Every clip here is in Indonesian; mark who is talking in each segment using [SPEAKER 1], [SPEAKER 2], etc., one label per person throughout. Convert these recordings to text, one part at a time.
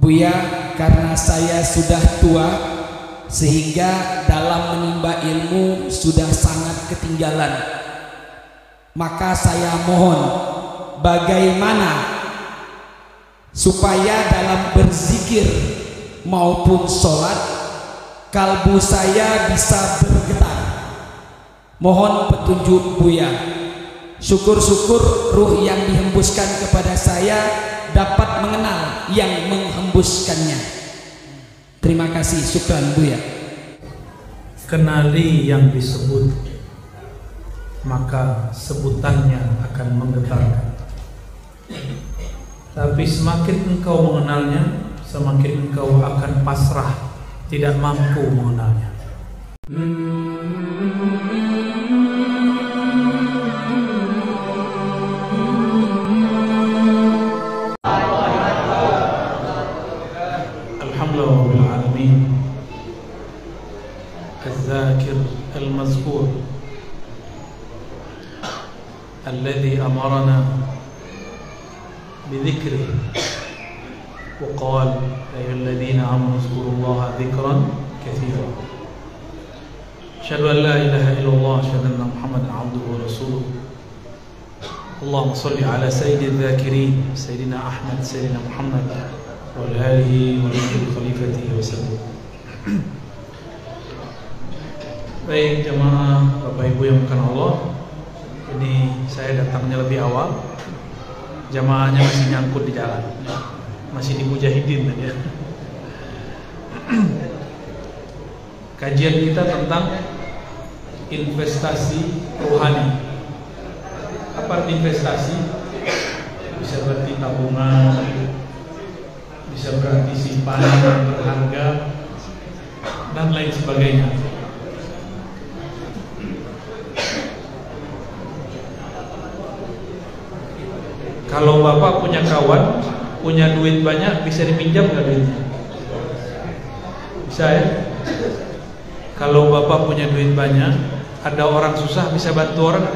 [SPEAKER 1] Buya, karena saya sudah tua sehingga dalam menimba ilmu sudah sangat ketinggalan, maka saya mohon bagaimana supaya dalam berzikir maupun sholat kalbu saya bisa bergetar. Mohon petunjuk Buya. Syukur-syukur ruh yang dihembuskan kepada saya dapat mengenal yang menghembuskannya. Terima kasih, syukran Buya.
[SPEAKER 2] Kenali yang disebut, maka sebutannya akan menggetarkan. Tapi semakin engkau mengenalnya, semakin engkau akan pasrah, tidak mampu mengenalnya. Alhamdulillahirrahmanirrahim. Al-Zakir Al-Mazkur Alladhi amarana بذكره وقال يا أيها الذين آمنوا اذكروا الله ذكرا كثيرا أشهد أن لا إله إلا الله أشهد أن محمدا عبده ورسوله اللهم صل على سيد الذاكرين سيدنا أحمد سيدنا محمد وعلى آله وصحبه خليفته وسلم. Baik jemaah Bapak Ibu yang bukan Allah, ini saya datangnya lebih awal. Jamaahnya masih nyangkut di jalan, masih di mujahidin tadi ya. Kajian kita tentang investasi rohani. Apa investasi? Bisa berarti tabungan, bisa berarti simpanan berharga, dan lain sebagainya. Kalau Bapak punya kawan, punya duit banyak, bisa dipinjam nggak duitnya? Bisa ya? Kalau Bapak punya duit banyak, ada orang susah, bisa bantu orang.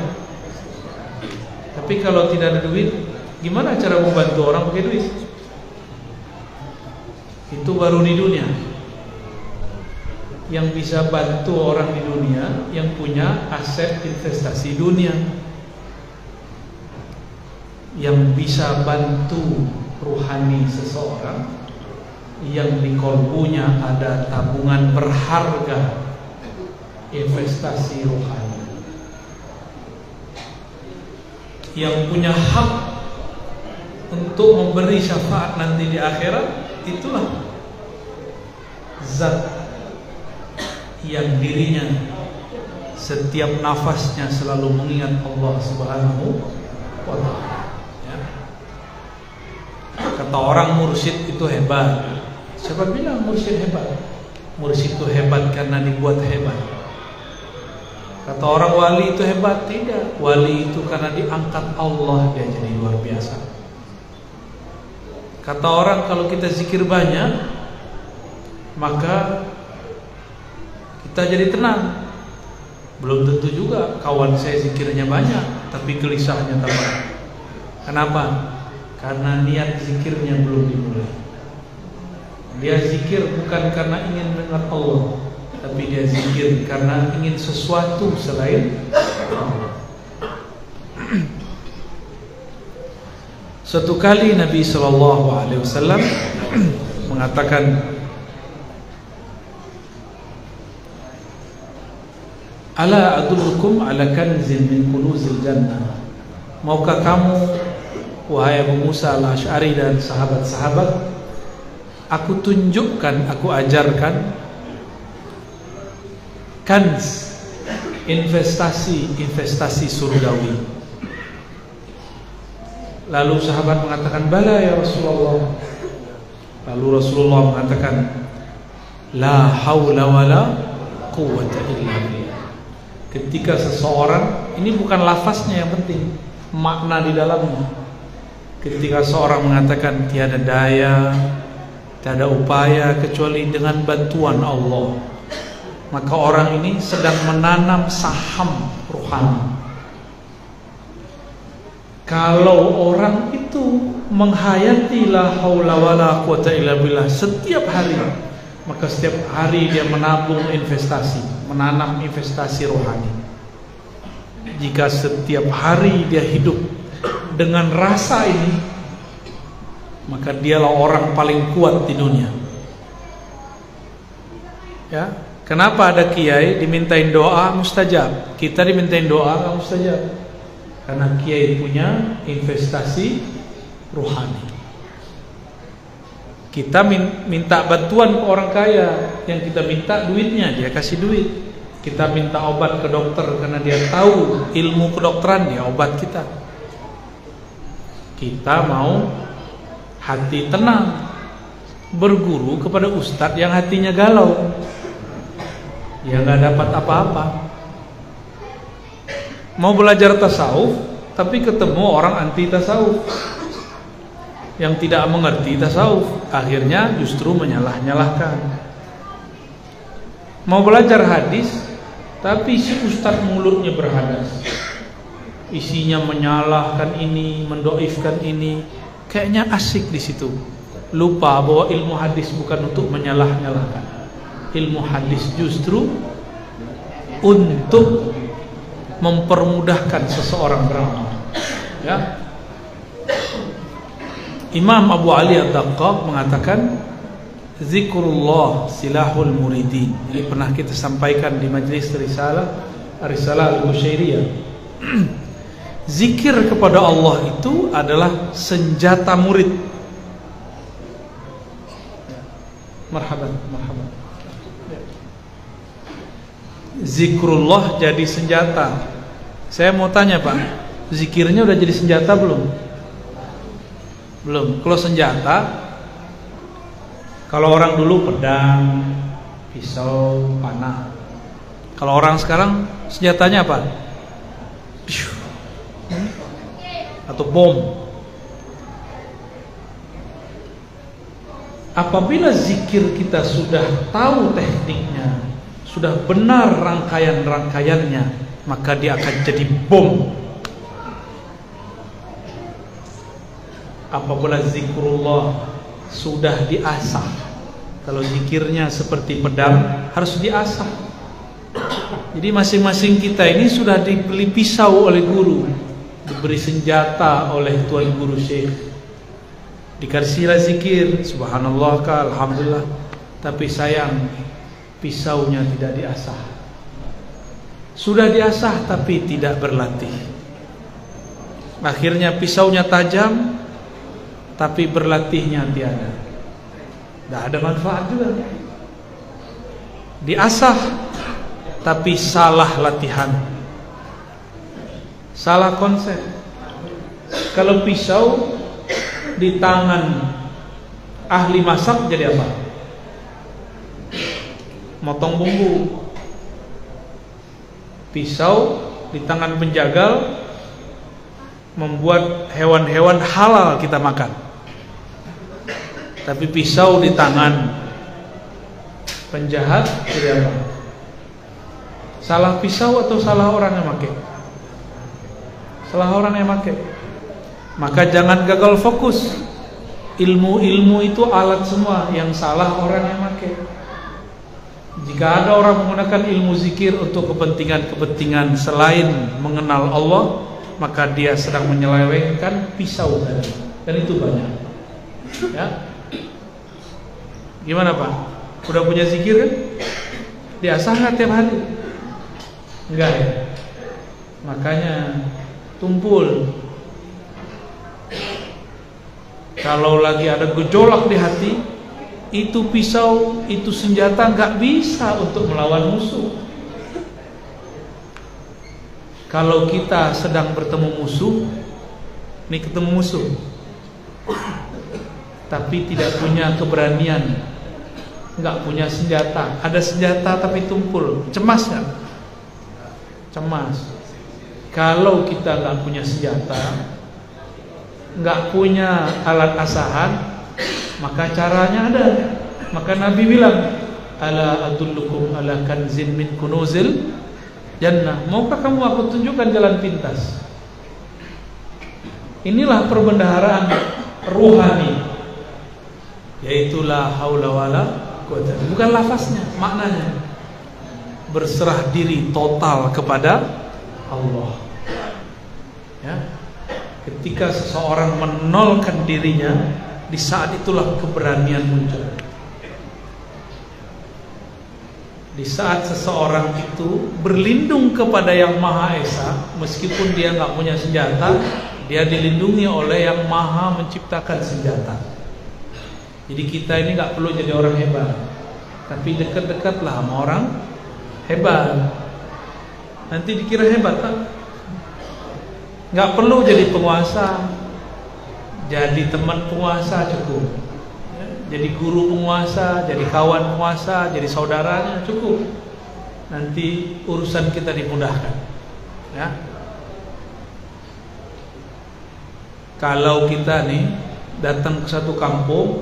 [SPEAKER 2] Tapi kalau tidak ada duit, gimana cara membantu orang pakai duit? Itu baru di dunia. Yang bisa bantu orang di dunia, yang punya aset investasi dunia. Yang bisa bantu ruhani seseorang, yang di kolbunya ada tabungan berharga, investasi rohani. Yang punya hak untuk memberi syafaat nanti di akhirat, itulah zat yang dirinya setiap nafasnya selalu mengingat Allah Subhanahu wa ta'ala. Kata orang mursyid itu hebat. Siapa bilang mursyid hebat? Mursyid itu hebat karena dibuat hebat. Kata orang wali itu hebat. Tidak. Wali itu karena diangkat Allah, dia jadi luar biasa. Kata orang kalau kita zikir banyak, maka kita jadi tenang. Belum tentu juga kawan saya zikirnya banyak, tapi gelisahnya tambah. Kenapa? Karena niat zikirnya belum dimulai. Dia zikir bukan karena ingin mendengar Allah, tapi dia zikir karena ingin sesuatu selain Allah. Suatu kali Nabi SAW mengatakan, Ala adullukum ala kanzin min kunuzil jannah. Maukah kamu, wahai Abu Musa al-Asy'ari dan sahabat-sahabat, aku tunjukkan, aku ajarkan kanz, investasi surgawi. Lalu sahabat mengatakan, bala ya Rasulullah. Lalu Rasulullah mengatakan, la haula wala quwwata illa billah. Ketika seseorang, ini bukan lafaznya yang penting, makna di dalamnya. Ketika seorang mengatakan tiada daya, tiada upaya kecuali dengan bantuan Allah, maka orang ini sedang menanam saham rohani. Kalau orang itu menghayati la haula wala quwata illa billah setiap hari, maka setiap hari dia menabung investasi, menanam investasi rohani. Jika setiap hari dia hidup dengan rasa ini, maka dialah orang paling kuat di dunia. Ya, kenapa ada kiai dimintain doa mustajab, kita dimintain doa nggak mustajab? Karena kiai punya investasi rohani. Kita minta bantuan ke orang kaya, yang kita minta duitnya, dia kasih duit. Kita minta obat ke dokter karena dia tahu ilmu kedokteran, dia obat kita. Kita mau hati tenang, berguru kepada ustadz yang hatinya galau, dia nggak dapat apa-apa. Mau belajar tasawuf, tapi ketemu orang anti tasawuf yang tidak mengerti tasawuf, akhirnya justru menyalah-nyalahkan. Mau belajar hadis, tapi si ustadz mulutnya berhadas, isinya menyalahkan ini, mendoifkan ini, kayaknya asik di situ. Lupa bahwa ilmu hadis bukan untuk menyalah-nyalahkan. Ilmu hadis justru untuk mempermudahkan seseorang beramal. Ya. Imam Abu Ali Ad-Daqqaq mengatakan, zikrullah silahul muridin. Ini pernah kita sampaikan di majelis Risalah Al-Qusyairiyah. Zikir kepada Allah itu adalah senjata murid. Marhaban, marhaban. Zikrullah jadi senjata. Saya mau tanya Pak, zikirnya udah jadi senjata belum? Belum. Kalau senjata, kalau orang dulu pedang, pisau, panah. Kalau orang sekarang senjatanya apa? Atau bom. Apabila zikir kita sudah tahu tekniknya, sudah benar rangkaian-rangkaiannya, maka dia akan jadi bom. Apabila zikrullah sudah diasah, kalau zikirnya seperti pedang harus diasah. Jadi masing-masing kita ini sudah dibeli pisau oleh guru, diberi senjata oleh tuan guru syekh, dikasihlah zikir, subhanallah ka, alhamdulillah, tapi sayang pisaunya tidak diasah. Sudah diasah tapi tidak berlatih. Akhirnya pisaunya tajam tapi berlatihnya tiada. Tidak ada manfaat juga. Diasah tapi salah latihan, salah konsep. Kalau pisau di tangan ahli masak jadi apa? Motong bumbu. Pisau di tangan penjagal membuat hewan-hewan halal kita makan. Tapi pisau di tangan penjahat jadi apa? Salah pisau atau salah orang yang pakai? Salah orang yang pakai. Maka jangan gagal fokus. Ilmu-ilmu itu alat semua, yang salah orang yang pakai. Jika ada orang menggunakan ilmu zikir untuk kepentingan-kepentingan selain mengenal Allah, maka dia sedang menyelewengkan pisau tadi. Dan itu banyak. Ya. Gimana Pak? Udah punya zikir kan? Diasah nggak tiap hari? Enggak ya? Makanya tumpul. Kalau lagi ada gejolak di hati, itu pisau, itu senjata nggak bisa untuk melawan musuh. Kalau kita sedang bertemu musuh, nih ketemu musuh, tapi tidak punya keberanian, nggak punya senjata, ada senjata tapi tumpul, cemas nggak? Cemas. Kalau kita nggak punya senjata, nggak punya alat asahan, maka caranya ada. Maka Nabi bilang, ala adullukum ala kanzin min kunuzil jannah. Maukah kamu aku tunjukkan jalan pintas? Inilah perbendaharaan. ruhani, yaitu la haula wala quwwata. Bukan lafaznya, maknanya. Berserah diri total kepada Allah. Ya. Ketika seseorang menolkan dirinya, di saat itulah keberanian muncul. Di saat seseorang itu berlindung kepada Yang Maha Esa, meskipun dia nggak punya senjata, dia dilindungi oleh Yang Maha menciptakan senjata. Jadi kita ini nggak perlu jadi orang hebat, tapi dekat-dekatlah sama orang hebat. Nanti dikira hebat kan? Nggak perlu jadi penguasa, jadi teman penguasa cukup. Jadi guru penguasa, jadi kawan penguasa, jadi saudaranya cukup. Nanti urusan kita dimudahkan. Ya. Kalau kita nih datang ke satu kampung,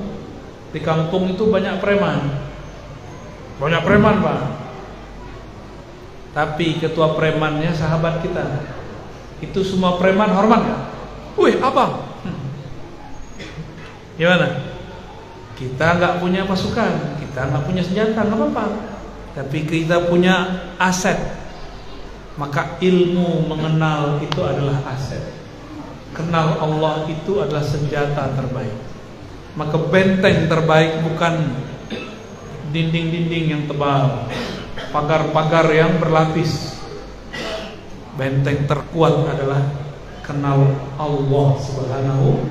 [SPEAKER 2] di kampung itu banyak preman. Banyak preman, Pak. Tapi ketua premannya sahabat kita. Itu semua preman hormat nggak? Wih, abang. Gimana? Kita nggak punya pasukan, kita nggak punya senjata, nggak apa-apa. Tapi kita punya aset. Maka ilmu mengenal itu adalah aset. Kenal Allah itu adalah senjata terbaik. Maka benteng terbaik bukan dinding-dinding yang tebal, pagar-pagar yang berlapis. Benteng terkuat adalah kenal Allah Subhanahu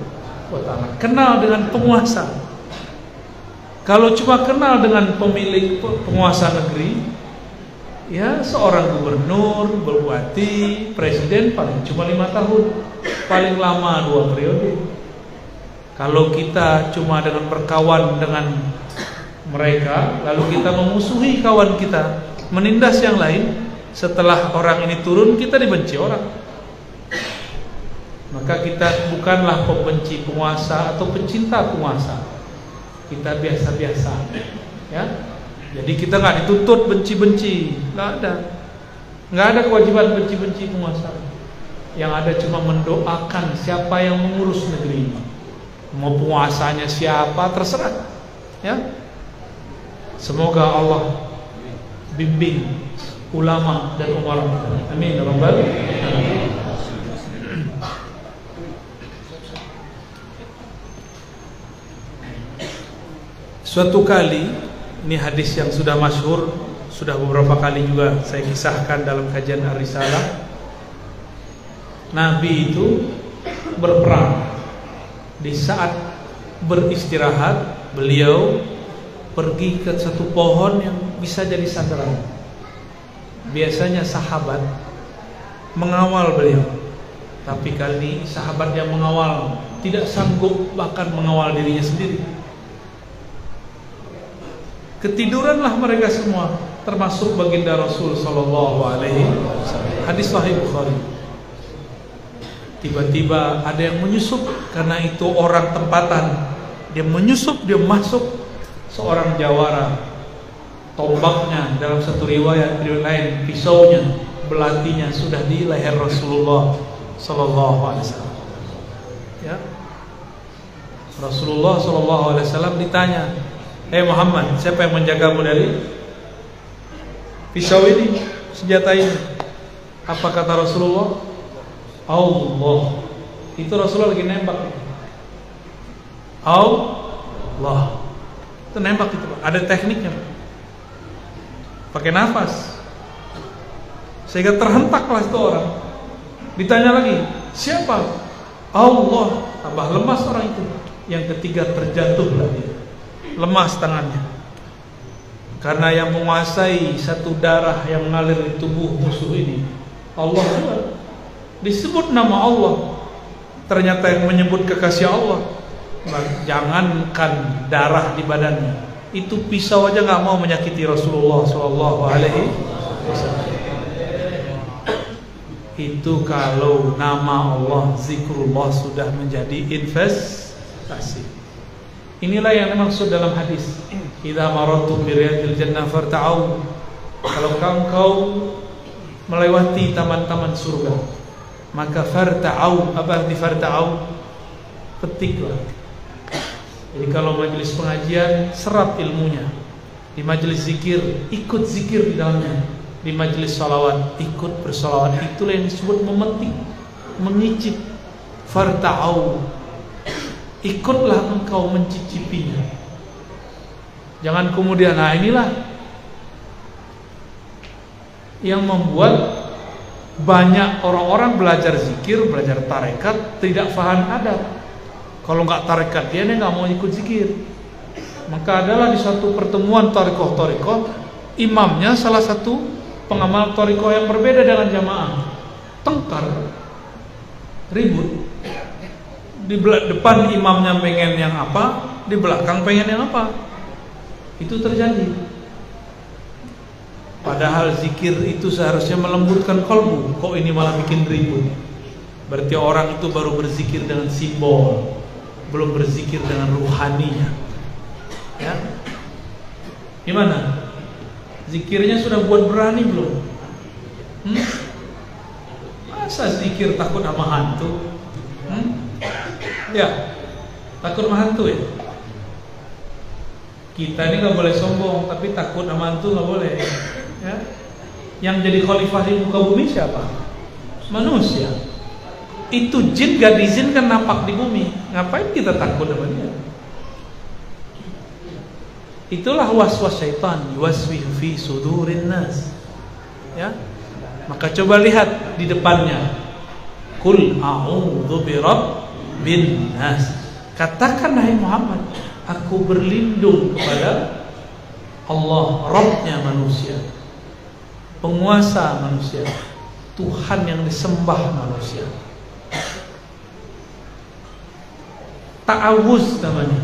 [SPEAKER 2] wa ta'ala. Kenal dengan penguasa. Kalau cuma kenal dengan pemilik penguasa negeri, ya seorang gubernur, bupati, presiden paling cuma 5 tahun, paling lama 2 periode. Kalau kita cuma dengan berkawan dengan mereka, lalu kita memusuhi kawan kita, menindas yang lain, setelah orang ini turun kita dibenci orang. Maka kita bukanlah pembenci penguasa atau pencinta penguasa. Kita biasa-biasa, ya. Jadi kita nggak dituntut benci-benci, nggak ada kewajiban benci-benci penguasa. Yang ada cuma mendoakan siapa yang mengurus negeri ini. Mau penguasanya siapa terserah, ya. Semoga Allah bimbing ulama dan umara kita. Amin ya rabbal alamin. Suatu kali, ini hadis yang sudah masyhur, sudah beberapa kali juga saya kisahkan dalam kajian Ar-Risalah. Nabi itu berperang. Di saat beristirahat, beliau pergi ke satu pohon yang bisa jadi sandaran. Biasanya sahabat mengawal beliau, tapi kali ini sahabat yang mengawal tidak sanggup bahkan mengawal dirinya sendiri. Ketiduranlah mereka semua, termasuk baginda Rasul sallallahu alaihi wasallam. Hadis sahih Bukhari. Tiba-tiba ada yang menyusup, karena itu orang tempatan. Dia menyusup, dia masuk, seorang jawara. Tombaknya dalam satu riwayat lain, pisaunya, belatinya sudah di leher Rasulullah sallallahu alaihi wasallam. Ya. Rasulullah sallallahu alaihi wasallam ditanya, Muhammad, siapa yang menjagamu dari pisau ini, senjata ini? Apa kata Rasulullah? Allah. Itu Rasulullah lagi nembak. Allah. Itu nembak itu, Pak. Ada tekniknya, Pak. Pakai nafas. Sehingga terhentaklah itu orang. Ditanya lagi, siapa? Allah. Tambah lemas orang itu. Yang ketiga terjatuhlah dia. Lemas tangannya, karena yang menguasai satu darah yang mengalir di tubuh musuh ini Allah juga. Disebut nama Allah, ternyata yang menyebut kekasih Allah. Jangankan darah di badannya, itu pisau aja nggak mau menyakiti Rasulullah sallallahu alaihi wasallam. Itu kalau nama Allah, zikrullah sudah menjadi investasi. Inilah yang dimaksud dalam hadis. Idza maradtum bi riyadil jannah farta'u. Kalau kau melewati taman-taman surga, maka farta'u. Apa arti farta'u? Petiklah. Jadi kalau majelis pengajian serap ilmunya, di majelis zikir ikut zikir di dalamnya, di majelis salawat ikut bersalawat. Itulah yang disebut memetik, mengicip. Farta'au, ikutlah engkau mencicipinya. Jangan kemudian, nah inilah yang membuat banyak orang-orang belajar zikir, belajar tarekat, tidak faham adab. Kalau nggak tarekat dia nggak mau ikut zikir. Maka adalah di suatu pertemuan tarekoh, imamnya salah satu pengamal tarekoh yang berbeda dengan jamaah, tengkar, ribut. Di depan imamnya pengen yang apa, di belakang pengen yang apa. Itu terjadi. Padahal zikir itu seharusnya melembutkan kalbu, kok ini malah bikin ribut. Berarti orang itu baru berzikir dengan simbol, belum berzikir dengan ruhaninya. Ya, gimana? Zikirnya sudah buat berani belum? Masa zikir takut sama hantu? Ya, takut sama hantu ya? Kita ini nggak boleh sombong, tapi takut sama hantu nggak boleh. Ya, yang jadi khalifah di muka bumi siapa? Manusia. Itu jin gak diizinkan nampak di bumi. Ngapain kita takut sama dia? Itulah waswas syaitan, yuwaswis fi sudurin nas. Ya, maka coba lihat di depannya. Qul a'udzu birabbin nas. Katakan hai Muhammad, aku berlindung kepada Allah, Rabbnya manusia, penguasa manusia, Tuhan yang disembah manusia. Ta'awuz namanya.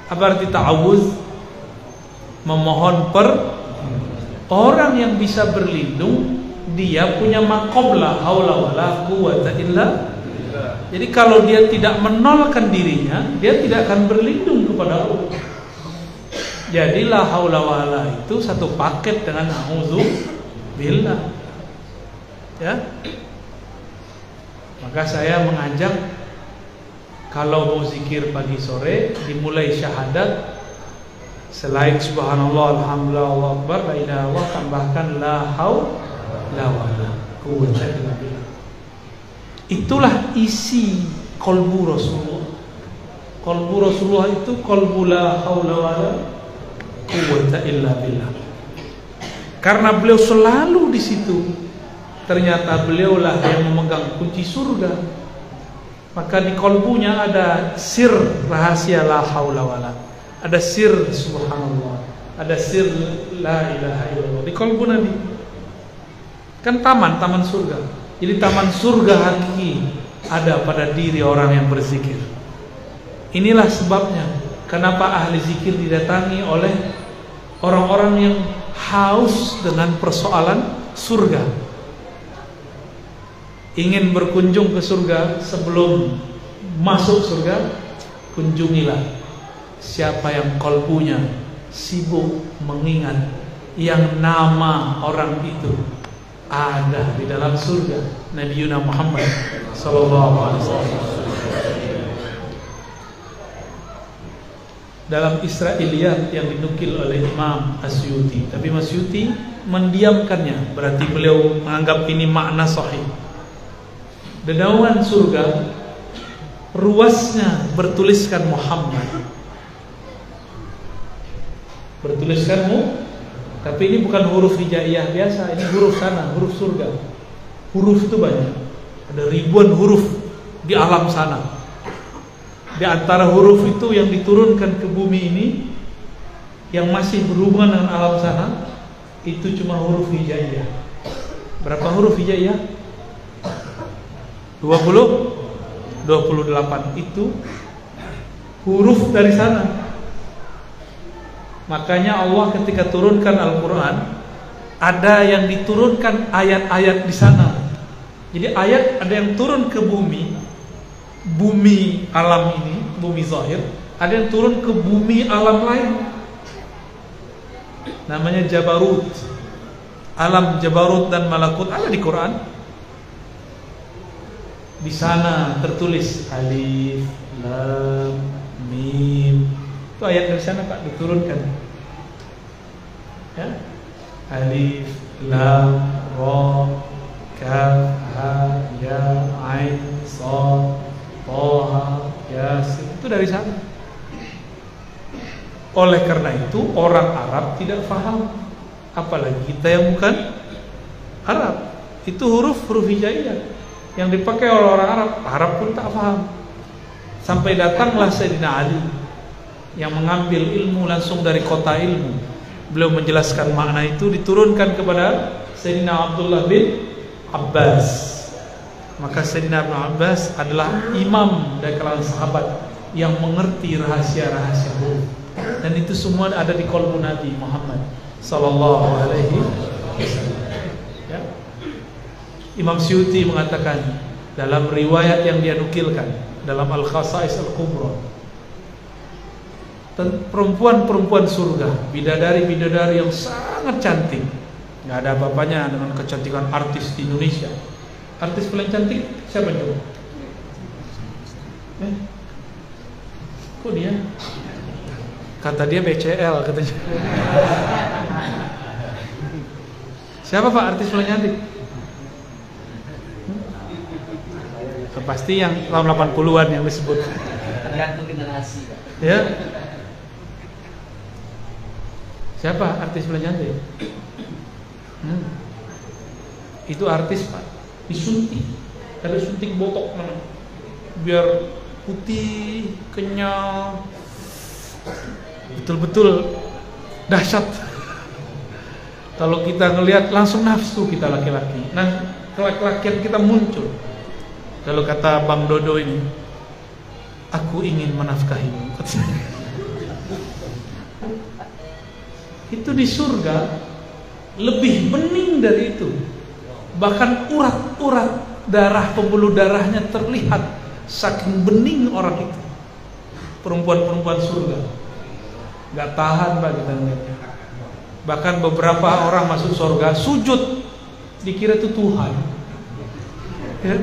[SPEAKER 2] Apa arti ta'awuz? Memohon orang yang bisa berlindung, dia punya maqam la haula wala quwata illa. Jadi kalau dia tidak menolkan dirinya, dia tidak akan berlindung kepada Allah. Jadi la haula wala itu satu paket dengan a'udzu billah. Ya. Maka saya mengajak, kalau mau zikir pagi sore dimulai syahadat, selain subhanallah alhamdulillah Allahu akbar la ilaha illallah, tambahkan la haula wala quwwata illa billah. Itulah isi qalbu Rasulullah. Qalbu Rasulullah itu qalbu la haula wala quwwata illa billah. Karena beliau selalu di situ. Ternyata beliaulah yang memegang kunci surga. Maka di kalbunya ada sir rahasia la haula wala, ada sir subhanallah, ada sir la ilaha illallah di kalbu Nabi. Kan taman surga. Jadi taman surga hakiki ada pada diri orang yang berzikir. Inilah sebabnya kenapa ahli zikir didatangi oleh orang-orang yang haus dengan persoalan surga. Ingin berkunjung ke surga, sebelum masuk surga, kunjungilah siapa yang kalbunya sibuk mengingat yang nama orang itu ada di dalam surga, Nabi Muhammad sallallahu alaihi wasallam. Dalam Israiliyat yang dinukil oleh Imam Asyuti, tapi Asyuti mendiamkannya, berarti beliau menganggap ini makna sahih. Dedaunan surga ruasnya bertuliskan Muhammad, bertuliskanmu, tapi ini bukan huruf hijaiyah biasa, ini huruf sana, huruf surga. Huruf itu banyak, ada ribuan huruf di alam sana. Di antara huruf itu yang diturunkan ke bumi ini, yang masih berhubungan dengan alam sana, itu cuma huruf hijaiyah. Berapa huruf hijaiyah? 28 itu huruf dari sana. Makanya Allah ketika turunkan Al-Quran, ada yang diturunkan ayat-ayat di sana. Jadi ayat ada yang turun ke bumi alam ini, bumi zahir, ada yang turun ke bumi alam lain. Namanya Jabarut. Alam Jabarut dan Malakut ada di Quran. Di sana tertulis alif, lam, Mim. Itu ayat dari sana Pak diturunkan. Ya. Alif, Lam, Ra, Kaf, Ha, Ya, Ain, Shad, Thaha, Yasin. Itu dari sana. Oleh karena itu orang Arab tidak paham, apalagi kita yang bukan Arab. Itu huruf-huruf hijaiyah yang dipakai oleh orang Arab. Arab pun tak paham. Sampai datanglah Sayyidina Ali yang mengambil ilmu langsung dari kota ilmu. Beliau menjelaskan makna itu, diturunkan kepada Sayyidina Abdullah bin Abbas. Maka Sayyidina Ibn Abbas adalah imam dari kalangan sahabat yang mengerti rahasia-rahasia huruf. Dan itu semua ada di qalbu Nabi Muhammad sallallahu alaihi wasallam. Ya. Imam Syuuti mengatakan dalam riwayat yang dia nukilkan dalam Al-Khasa'is Al-Kubra, perempuan-perempuan surga, bidadari-bidadari yang sangat cantik, nggak ada apa-apanya dengan kecantikan artis di Indonesia. Artis paling cantik siapa coba? Kok dia? Kata dia BCL katanya. Siapa Pak artis paling cantik? Pasti yang tahun 80-an yang disebut.
[SPEAKER 1] Tergantung generasi, Pak.
[SPEAKER 2] Ya. Siapa artis paling cantik? Itu artis Pak, disuntik. Ada suntik botok namanya. Biar putih, kenyal, betul-betul dahsyat. Kalau kita ngelihat langsung nafsu kita laki-laki. Nah, kelaki-lakian kita muncul. Kalau kata Bang Dodo ini, aku ingin menafkahimu. Itu di surga lebih bening dari itu. Bahkan urat-urat darah, pembuluh darahnya terlihat, saking bening orang itu. Perempuan-perempuan surga gak tahan Pak kita ngeliatnya. Bahkan beberapa orang masuk surga sujud, dikira itu Tuhan. Ya.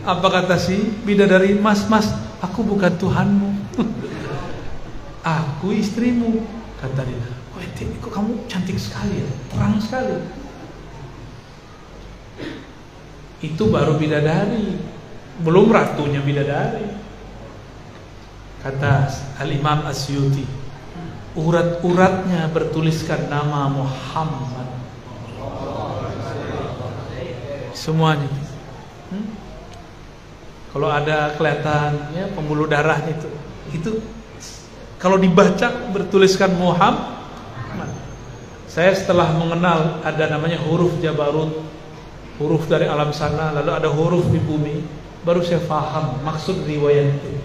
[SPEAKER 2] Apa kata si bidadari? Mas, aku bukan Tuhanmu. Aku istrimu. Kata dia, oh kok kamu cantik sekali ya, terang sekali. Itu baru bidadari, belum ratunya bidadari. Kata Al-Imam Asyuti, urat-uratnya bertuliskan nama Muhammad. Semuanya. Kalau ada kelihatan ya pembuluh darahnya itu kalau dibaca bertuliskan Muhammad. Saya setelah mengenal ada namanya huruf Jabarut, huruf dari alam sana, lalu ada huruf di bumi, baru saya paham maksud riwayat itu.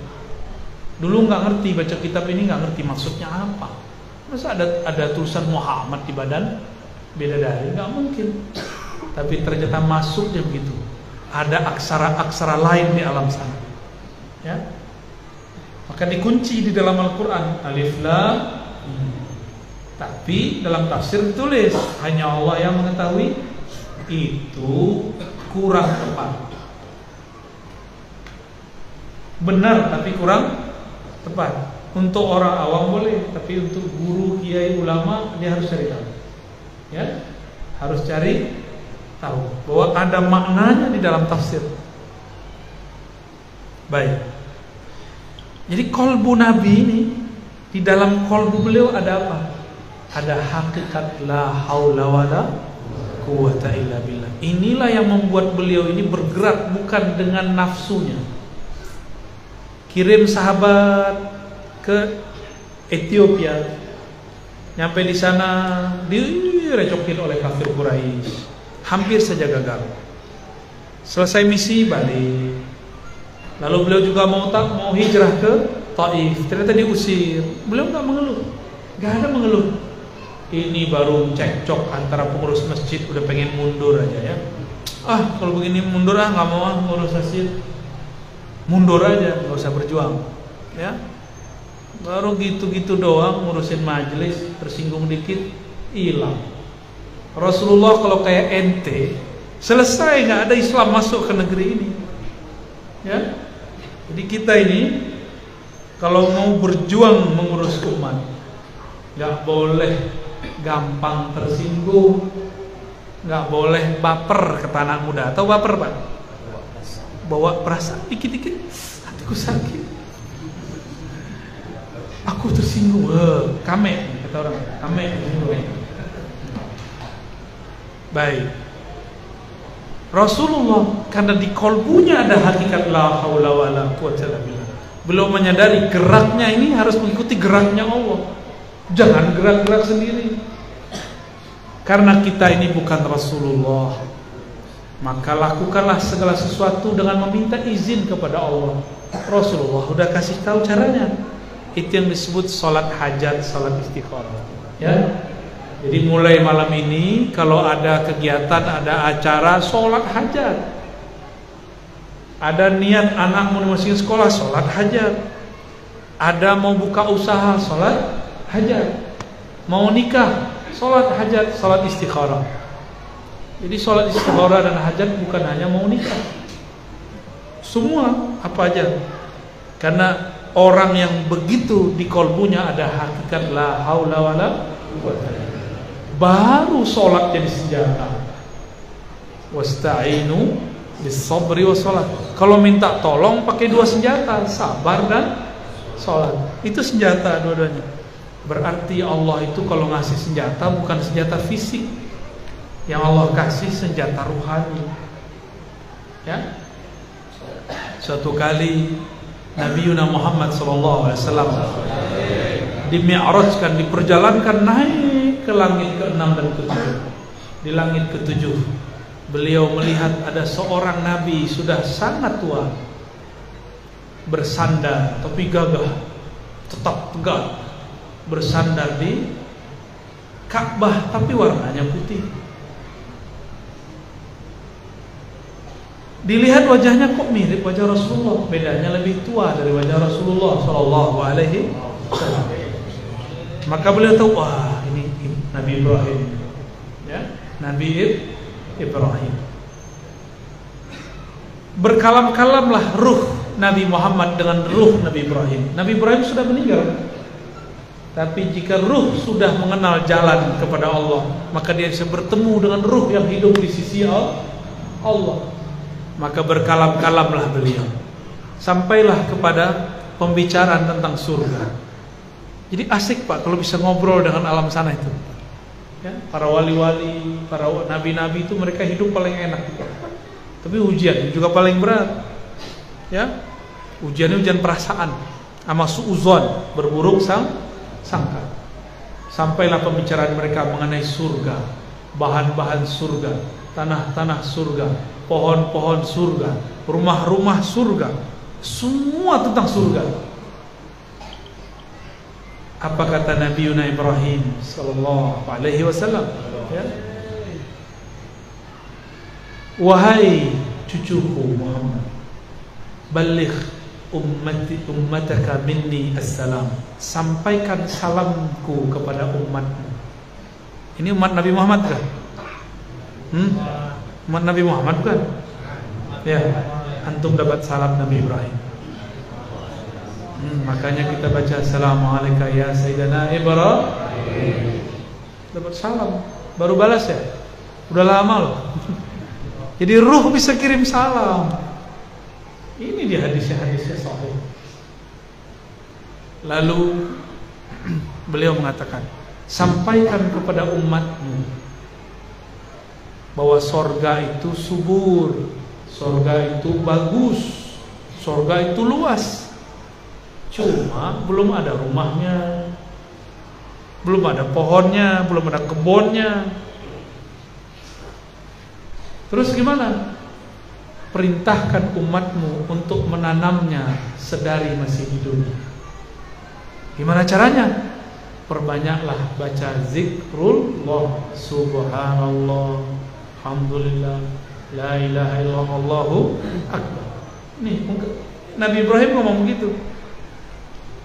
[SPEAKER 2] Dulu nggak ngerti, baca kitab ini nggak ngerti maksudnya apa. Masa ada tulisan Muhammad di badan bidadari? Nggak mungkin. Tapi ternyata masuknya begitu. Ada aksara-aksara lain di alam sana. Ya. Maka dikunci di dalam Al-Quran Alif Lam. Tapi dalam tafsir ditulis hanya Allah yang mengetahui. Itu kurang tepat. Benar tapi kurang tepat. Untuk orang awam boleh, tapi untuk guru, kiai, ulama dia harus cari tahu. Ya, harus cari tahu bahwa ada maknanya di dalam tafsir. Baik. Jadi kolbu Nabi ini, di dalam kolbu beliau ada apa? Ada hakikat la haula wala quwata illa billah. Inilah yang membuat beliau ini bergerak bukan dengan nafsunya. Kirim sahabat ke Ethiopia, nyampe di sana direcokin oleh kafir Quraisy. Hampir saja gagal. Selesai misi balik. Lalu beliau juga mau hijrah ke Taif. Ternyata diusir. Beliau nggak mengeluh. Nggak ada mengeluh. Ini baru cekcok antara pengurus masjid, udah pengen mundur aja ya. Kalau begini mundur nggak mau ngurus masjid. Mundur aja, nggak usah berjuang. Ya. Baru gitu-gitu doang ngurusin majelis, tersinggung dikit, hilang. Rasulullah kalau kayak ente selesai, nggak ada Islam masuk ke negeri ini. Ya, jadi kita ini kalau mau berjuang mengurus umat, nggak boleh gampang tersinggung, nggak boleh baper ke anak muda. Atau baper Pak? Bawa perasaan dikit-dikit, hatiku sakit, aku tersinggung, kame kata orang, kame. Baik, Rasulullah karena di kolbunya ada hakikat la haula wala quwwata illa billah. Beliau menyadari geraknya ini harus mengikuti geraknya Allah. Jangan gerak-gerak sendiri. Karena kita ini bukan Rasulullah, maka lakukanlah segala sesuatu dengan meminta izin kepada Allah. Rasulullah udah kasih tahu caranya. Itu yang disebut salat hajat, salat istikharah. Ya. Jadi mulai malam ini kalau ada kegiatan, ada acara, salat hajat. Ada niat anak mau masukin sekolah, salat hajat. Ada mau buka usaha, salat hajat. Mau nikah, salat hajat, salat istikharah. Jadi salat istikharah dan hajat bukan hanya mau nikah, semua apa aja. Karena orang yang begitu di kolbunya ada hakikat la haula wala quwwata, baru salat jadi senjata. Wasta'inu bis-sabri was-salat. Kalau minta tolong pakai dua senjata, sabar dan salat. Itu senjata dua-duanya. Berarti Allah itu kalau ngasih senjata bukan senjata fisik. Yang Allah kasih senjata ruhani. Ya. Suatu kali Nabi Muhammad SAW dimi'rajkan, diperjalankan naik ke langit ke-6 dan ke-7. Di langit ke-7 beliau melihat ada seorang nabi sudah sangat tua, bersandar tapi gagah, tetap tegak, bersandar di Ka'bah tapi warnanya putih. Dilihat wajahnya kok mirip wajah Rasulullah, bedanya lebih tua dari wajah Rasulullah sallallahu alaihi wasallam. Maka beliau tahu, wah ini Nabi Ibrahim. Ya, Nabi Ibrahim. Berkalam-kalamlah ruh Nabi Muhammad dengan ruh Nabi Ibrahim. Nabi Ibrahim sudah meninggal, tapi jika ruh sudah mengenal jalan kepada Allah, maka dia bisa bertemu dengan ruh yang hidup di sisi Allah. Maka berkalam-kalamlah beliau, sampailah kepada pembicaraan tentang surga. Jadi asik Pak kalau bisa ngobrol dengan alam sana itu. Ya, para wali-wali, para nabi-nabi itu mereka hidup paling enak. Tapi ujian juga paling berat. Ya, ujiannya ujian perasaan, sama suuzon, berburuk sangka. Sampailah pembicaraan mereka mengenai surga, bahan-bahan surga, tanah-tanah surga, pohon-pohon surga, rumah-rumah surga, semua tentang surga. Apa kata Nabi Ibrahim sallallahu alaihi wasallam? Ya. Wahai cucuku Muhammad, baligh ummataka minni assalam. Sampaikan salamku kepada umatmu. Ini umat Nabi Muhammad kan? Umat Nabi Muhammad kan? Ya, antum dapat salam Nabi Ibrahim. Makanya kita baca Assalamualaikum ya Sayyidina Ibrahim. Dapat salam, baru balas ya. Udah lama loh. Jadi ruh bisa kirim salam. Ini dia hadisnya sahih. Lalu beliau mengatakan, sampaikan kepada umatmu bahwa sorga itu subur, sorga itu bagus, sorga itu luas. Cuma belum ada rumahnya, belum ada pohonnya, belum ada kebunnya. Terus gimana? Perintahkan umatmu untuk menanamnya sedari masih hidup. Gimana caranya? Perbanyaklah baca zikrullah, subhanallah, alhamdulillah, la ilaha illallah, Allahu akbar. Nih, Nabi Ibrahim ngomong begitu.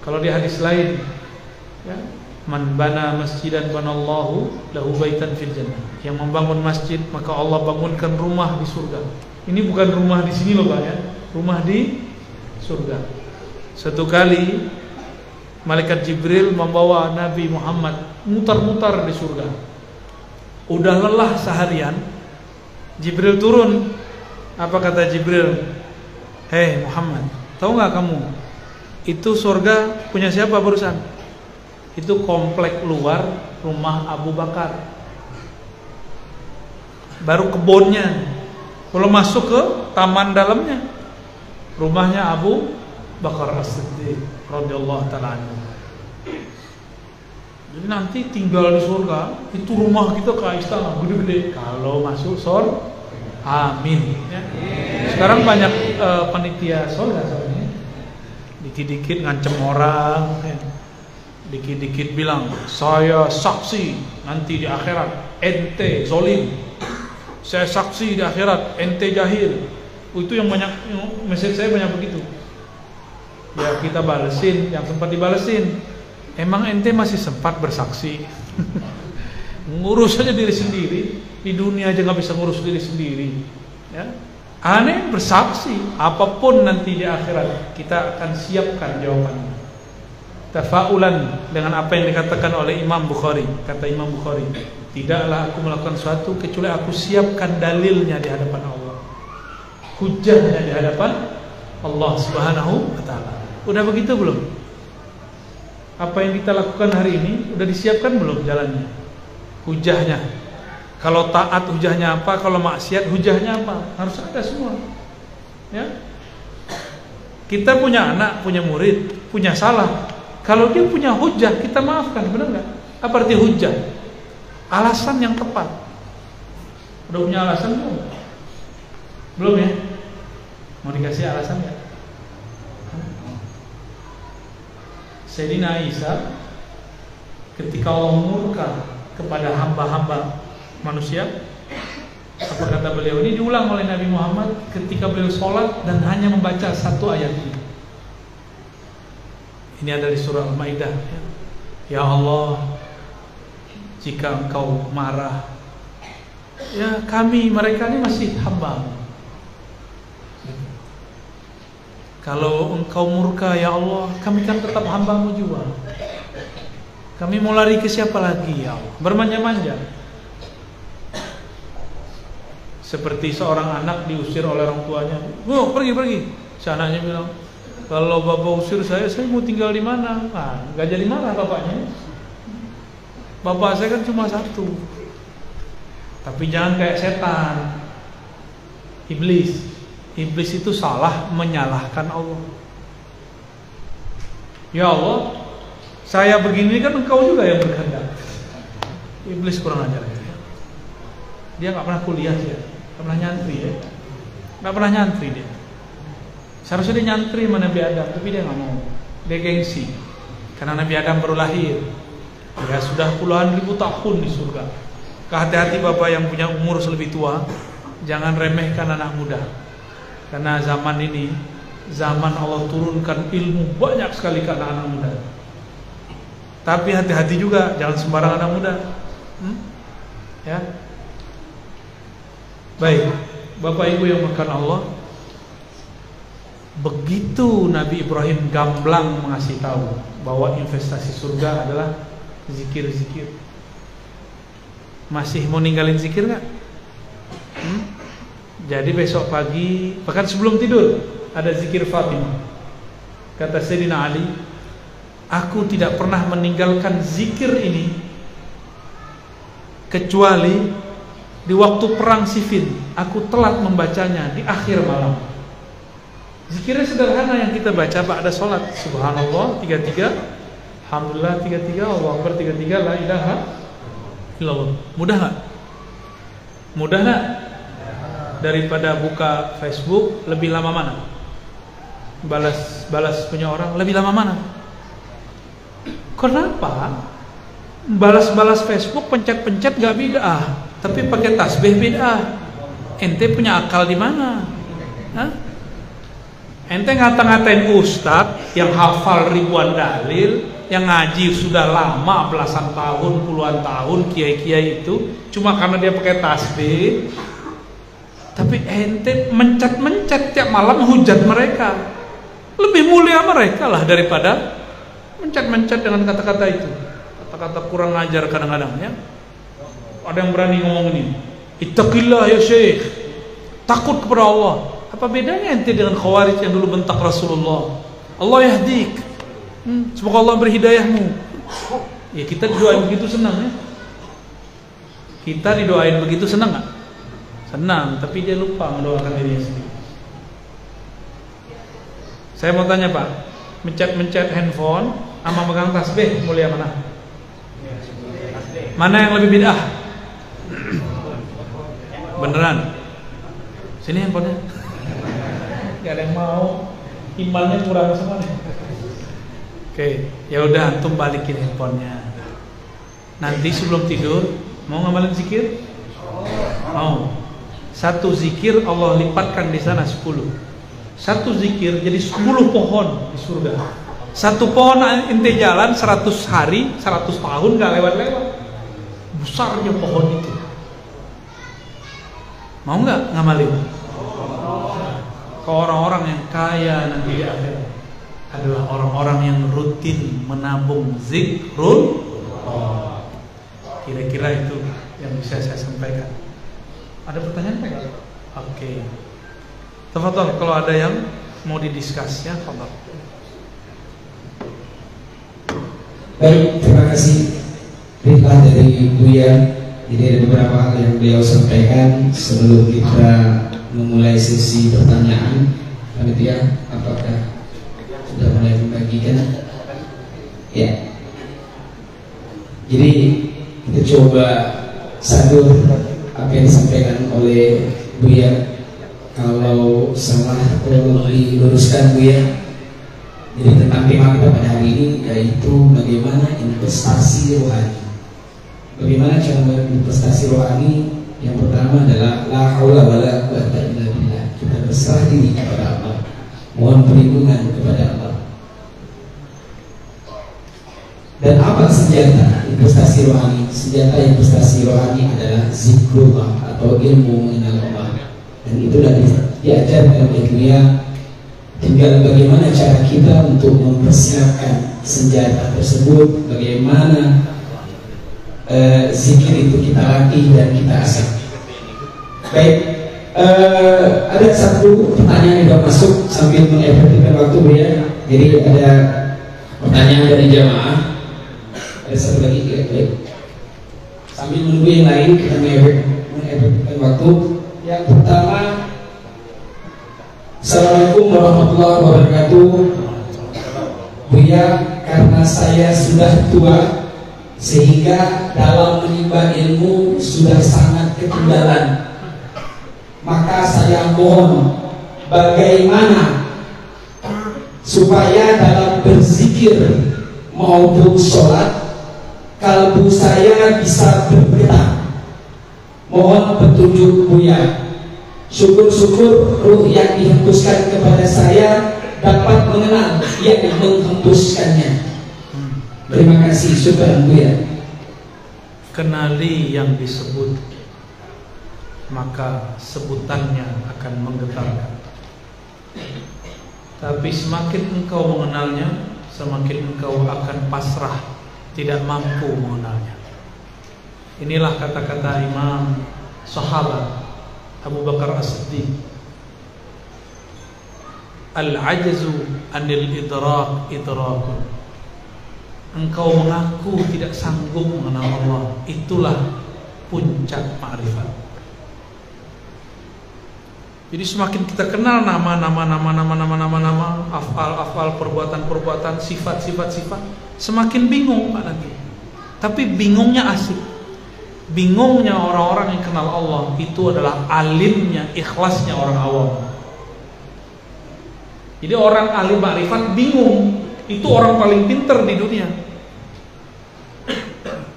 [SPEAKER 2] Kalau di hadis lain, ya, man bana masjidan banallahu lahu baitan fil jannah. Yang membangun masjid maka Allah bangunkan rumah di surga. Ini bukan rumah di sini loh Pak ya, rumah di surga. Satu kali Malaikat Jibril membawa Nabi Muhammad mutar-mutar di surga. Udah lelah seharian, Jibril turun. Apa kata Jibril? Hei Muhammad, tahu nggak kamu? Itu surga punya siapa barusan? Itu komplek luar rumah Abu Bakar. Baru kebunnya, belum masuk ke taman dalamnya. Rumahnya Abu Bakar As-Siddiq radhiyallahu ta'ala anhu. Jadi nanti tinggal di surga, itu rumah kita kayak istana gede-gede. Kalau masuk surga, amin. Ya. Sekarang banyak panitia surga soalnya. Dikit-dikit ngancem orang, ya. Dikit-dikit bilang saya saksi nanti di akhirat ente zolim. Saya saksi di akhirat ente jahil. Itu yang banyak, message saya banyak begitu. Ya kita balesin yang sempat dibalesin. Emang ente masih sempat bersaksi? Ngurus aja diri sendiri. Di dunia aja nggak bisa ngurus diri sendiri. Ya. Aneh bersaksi. Apapun nanti di akhirat kita akan siapkan jawabannya. Tafaulan dengan apa yang dikatakan oleh Imam Bukhari. Kata Imam Bukhari, tidaklah aku melakukan sesuatu kecuali aku siapkan dalilnya di hadapan Allah, hujahnya di hadapan Allah Subhanahu wa ta'ala. Udah begitu belum? Apa yang kita lakukan hari ini udah disiapkan belum jalannya? Hujahnya. Kalau taat hujahnya apa? Kalau maksiat hujahnya apa? Harus ada semua. Ya. Kita punya anak, punya murid, punya salah. Kalau dia punya hujah, kita maafkan, benar nggak? Apa arti hujah? Alasan yang tepat. Udah punya alasan belum? Belum ya? Mau dikasih alasan nggak? Sayyidina Isa ketika Allah murka kepada hamba-hamba manusia, apa kata beliau? Ini diulang oleh Nabi Muhammad ketika beliau sholat dan hanya membaca satu ayat ini. Ini ada di surah Al-Maidah. Ya Allah, jika engkau marah, ya kami mereka ini masih hamba. Kalau engkau murka ya Allah, kami kan tetap hambamu juga. Kami mau lari ke siapa lagi ya Allah? Bermanja-manja. Seperti seorang anak diusir oleh orang tuanya. Oh, pergi. Si anaknya bilang, kalau bapak usir saya mau tinggal di mana? Nah, gak jadi marah bapaknya. Bapak saya kan cuma satu. Tapi jangan kayak setan, iblis. Iblis itu salah menyalahkan Allah. Ya Allah, saya begini kan engkau juga yang berkehendak. Iblis kurang ajar ya. Dia nggak pernah kuliah ya, nggak pernah nyantri ya, nggak pernah nyantri dia. Seharusnya dia nyantri sama Nabi Adam, tapi dia nggak mau. Dia gengsi, karena Nabi Adam baru lahir. Ya sudah puluhan ribu tahun di surga. Hati-hati bapak yang punya umur lebih tua, jangan remehkan anak muda. Karena zaman ini, zaman Allah turunkan ilmu banyak sekali ke anak-anak muda. Tapi hati-hati juga, jangan sembarang anak muda. Ya. Baik, Bapak Ibu yang makan Allah, begitu Nabi Ibrahim gamblang mengasih tahu bahwa investasi surga adalah zikir-zikir. Masih mau ninggalin zikir nggak? Jadi besok pagi, bahkan sebelum tidur, ada zikir Fatimah. Kata Sayyidina Ali, aku tidak pernah meninggalkan zikir ini kecuali di waktu perang Siffin. Aku telat membacanya di akhir malam. Zikirnya sederhana yang kita baca ba'da sholat. Subhanallah 33, Alhamdulillah 33, Allahu Akbar 33, la ilaha illallah. Mudah nggak? Mudah nggak? Daripada buka Facebook lebih lama mana? Balas punya orang lebih lama mana? Kenapa? Balas Facebook pencet-pencet gak bid'ah, tapi pakai tasbih bid'ah. Ente punya akal di mana? Hah? Ente ngata-ngatain ustadz yang hafal ribuan dalil, yang ngaji sudah lama belasan tahun, puluhan tahun, kiai-kiai itu cuma karena dia pakai tasbih. Tapi ente mencet-mencet tiap malam hujat mereka. Lebih mulia mereka lah daripada Mencet-mencet dengan kata-kata itu. Kata-kata kurang ajar kadang-kadang ya. Ada yang berani ngomong ini. Ittaqillah ya Syekh. Takut kepada Allah. Apa bedanya ente dengan Khawarij yang dulu bentak Rasulullah? Allah yahdik. Semoga Allah beri hidayahmu. Ya kita didoain begitu senang ya. Kita didoain begitu senang gak? Senang, tapi dia lupa mendoakan dirinya sendiri. Saya mau tanya Pak, mencet-mencet handphone sama megang tasbih mulia mana? Mana yang lebih bid'ah? Beneran? Sini handphonenya. Gak ada yang mau. Imannya kurang semua nih. Oke, ya udah antum balikin handphonenya. Nanti sebelum tidur mau ngamalin zikir? Mau. Satu zikir Allah lipatkan di sana 10. Satu zikir jadi 10 pohon di surga. Satu pohon ente jalan 100 hari, 100 tahun gak lewat-lewat. Besarnya pohon itu. Mau gak ngamalin? Ke orang-orang yang kaya nanti di akhirat adalah orang-orang yang rutin menabung zikrul. Kira-kira itu yang bisa saya sampaikan. Ada pertanyaan enggak? Oke. Tafadhol kalau ada yang mau didiskus ya, tafadhol.
[SPEAKER 3] Baik, terima kasih perintah dari Buya. Jadi ada beberapa hal yang beliau sampaikan sebelum kita memulai sesi pertanyaan. Panitia, apakah sudah mulai membagikan? Ya. Jadi kita coba sadur apa yang disampaikan oleh Buya. Kalau salah perlu diluruskan Buya. Jadi tentang tema kita pada hari ini yaitu bagaimana investasi rohani. Bagaimana cara berinvestasi rohani? Yang pertama adalah la haula wala quwwata illa billah. Kita berserah diri kepada Allah, mohon perlindungan kepada Allah. Dan apa senjata investasi rohani? Senjata investasi rohani adalah zikrullah atau ilmu mengenal Allah. Dan itulah diajarkan oleh dunia. Tinggal bagaimana cara kita untuk mempersiapkan senjata tersebut, bagaimana zikir itu kita latih dan kita asah. Baik, ada satu pertanyaan yang sudah masuk sambil mengefektifkan waktu ya. Jadi ada pertanyaan dari jamaah. Ada satu lagi, baik. Sambil menunggu yang lain kita mengefektifkan waktu. Yang pertama, Assalamualaikum warahmatullahi wabarakatuh. Buya, karena saya sudah tua sehingga dalam menimba ilmu sudah sangat ketinggalan, maka saya mohon bagaimana supaya dalam berzikir maupun sholat kalbu saya bisa bergetar. Mohon petunjuk Buya. Syukur-syukur ruh yang dihembuskan kepada saya dapat mengenal yang menghembuskannya. Terima kasih, syukur Buya.
[SPEAKER 2] Kenali yang disebut, maka sebutannya akan menggetarkan. Tapi semakin engkau mengenalnya, semakin engkau akan pasrah, tidak mampu mengenalnya. Inilah kata-kata Imam Sahabat Abu Bakar As-Siddiq, al-ajzu anil idrak idrakun. Engkau mengaku tidak sanggup mengenal Allah, itulah puncak ma'rifat. Jadi semakin kita kenal nama, afal, perbuatan, sifat, semakin bingung Pak nanti. Tapi bingungnya asik. Bingungnya orang-orang yang kenal Allah itu adalah alimnya, ikhlasnya orang awam. Jadi orang alim ma'rifat bingung, itu orang paling pinter di dunia.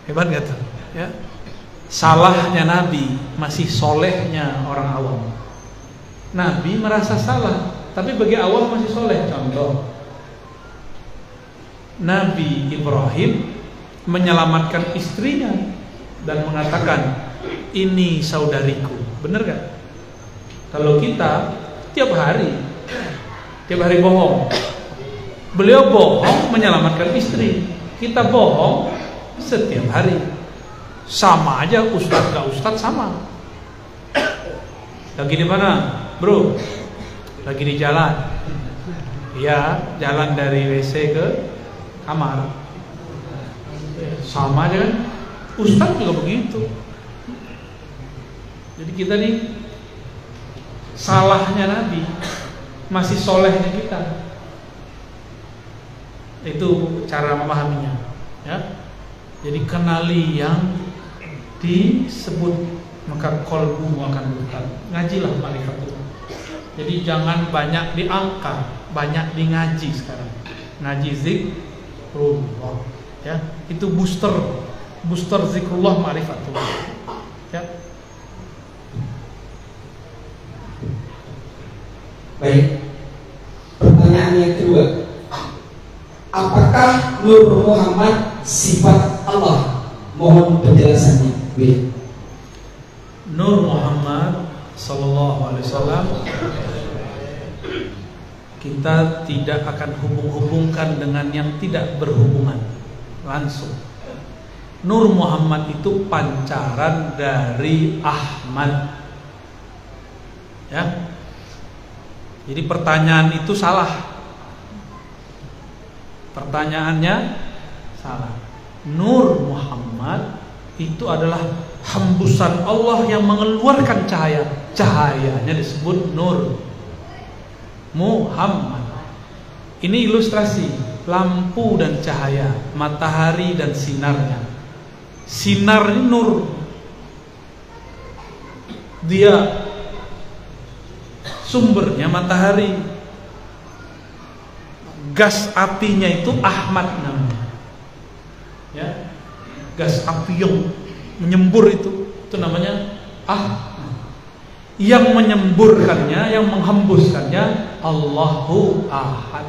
[SPEAKER 2] Hebat gak tuh? Ya. Salahnya Nabi, masih solehnya orang awam. Nabi merasa salah, tapi bagi awam masih soleh. Contoh, Nabi Ibrahim menyelamatkan istrinya dan mengatakan, ini saudariku. Bener gak? Kalau kita tiap hari bohong, Beliau bohong menyelamatkan istri. Kita bohong setiap hari. Sama aja, ustadz gak ustadz sama. Lagi di mana, bro? Lagi di jalan. Ya, jalan dari WC ke kamar. Sama aja kan? Ustadz juga begitu. Jadi kita nih salahnya Nabi, masih solehnya kita. Itu cara memahaminya, ya. Jadi kenali yang disebut, maka qalbu akan bergetar. Ngajilah ma'rifatullah. Jadi jangan banyak di angka, banyak di ngaji sekarang. Ngaji zikrullah, ya. Itu booster zikrullah ma'rifatullah, ya.
[SPEAKER 3] Baik. Pertanyaan yang kedua, apakah Nur Muhammad sifat Allah? Mohon penjelasannya. B.
[SPEAKER 2] Nur Muhammad sallallahu alaihi wasallam kita tidak akan hubung-hubungkan dengan yang tidak berhubungan langsung. Nur Muhammad itu pancaran dari Ahmad, ya. Jadi pertanyaan itu salah. Pertanyaannya salah. Nur Muhammad itu adalah hembusan Allah yang mengeluarkan cahaya. Cahayanya disebut Nur Muhammad. Ini ilustrasi lampu dan cahaya, matahari dan sinarnya. Sinar ini nur. Dia sumbernya matahari. Gas apinya itu Ahmad namanya, ya. Gas api yang menyembur itu namanya Ahmad. Yang menyemburkannya, yang menghembuskannya Allahu Ahad.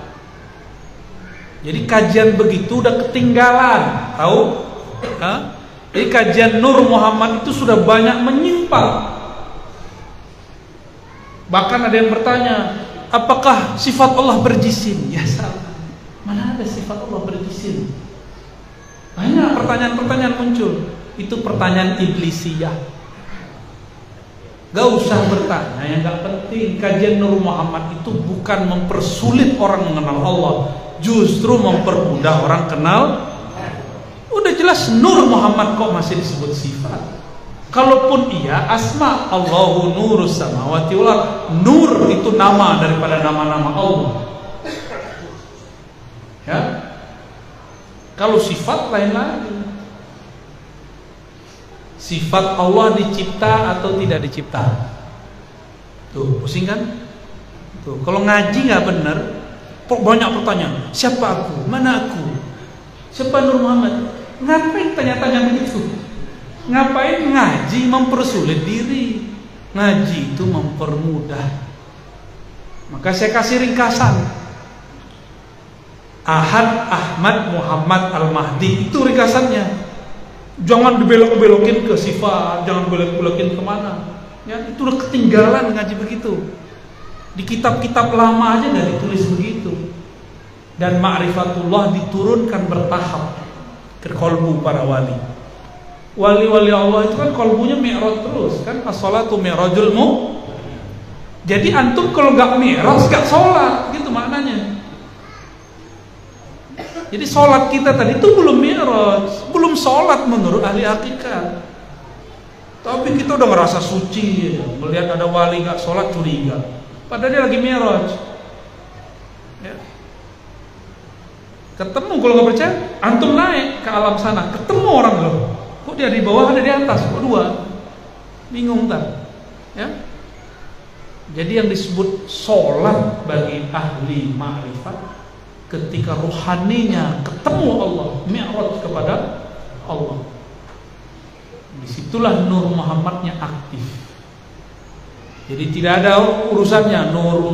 [SPEAKER 2] Jadi kajian begitu udah ketinggalan, tahu? Jadi kajian Nur Muhammad itu sudah banyak menyimpang. Bahkan ada yang bertanya, apakah sifat Allah berjisim? Ya salah. Mana ada sifat Allah berjisim? Banyak pertanyaan-pertanyaan muncul. Itu pertanyaan iblisiyah. Gak usah bertanya yang gak penting. Kajian Nur Muhammad itu bukan mempersulit orang mengenal Allah, justru mempermudah orang kenal. Udah jelas Nur Muhammad kok masih disebut sifat. Kalaupun iya, asma Allahu nurus samawati wal ardh. Nur itu nama daripada nama-nama Allah, ya. Kalau sifat lain lagi. Sifat Allah dicipta atau tidak dicipta? Tuh, pusing kan? Tuh, kalau ngaji nggak benar, banyak pertanyaan. Siapa aku? Mana aku? Siapa Nur Muhammad? Ngapain tanya-tanya begitu? Ngapain ngaji mempersulit diri? Ngaji itu mempermudah. Maka saya kasih ringkasan. Ahad, Ahmad, Muhammad, Al-Mahdi, itu ringkasannya. Jangan dibelok-belokin ke sifat, jangan belok-belokin kemana. Ya, itu udah ketinggalan ngaji begitu. Di kitab-kitab lama aja nggak ditulis begitu. Dan ma'rifatullah diturunkan bertahap ke qalbu para wali. Wali-wali Allah itu kan qalbunya mi'raj terus kan, as-sholatu mi'rajul mu. Jadi antum kalau nggak mi'raj nggak sholat, gitu maknanya. Jadi sholat kita tadi itu belum mi'raj, belum sholat menurut ahli hakikat. Tapi kita udah ngerasa suci, melihat ada wali nggak sholat curiga, padahal dia lagi mi'raj. Ya. Ketemu, kalau nggak percaya, antum naik ke alam sana, ketemu orang loh. Kok dia di bawah, ada di atas, kok dua? Bingung tak? Ya. Jadi yang disebut sholat bagi ahli ma'rifat, ketika rohaninya ketemu Allah, mi'raj kepada Allah. Disitulah Nur Muhammadnya aktif. Jadi tidak ada urusannya Nur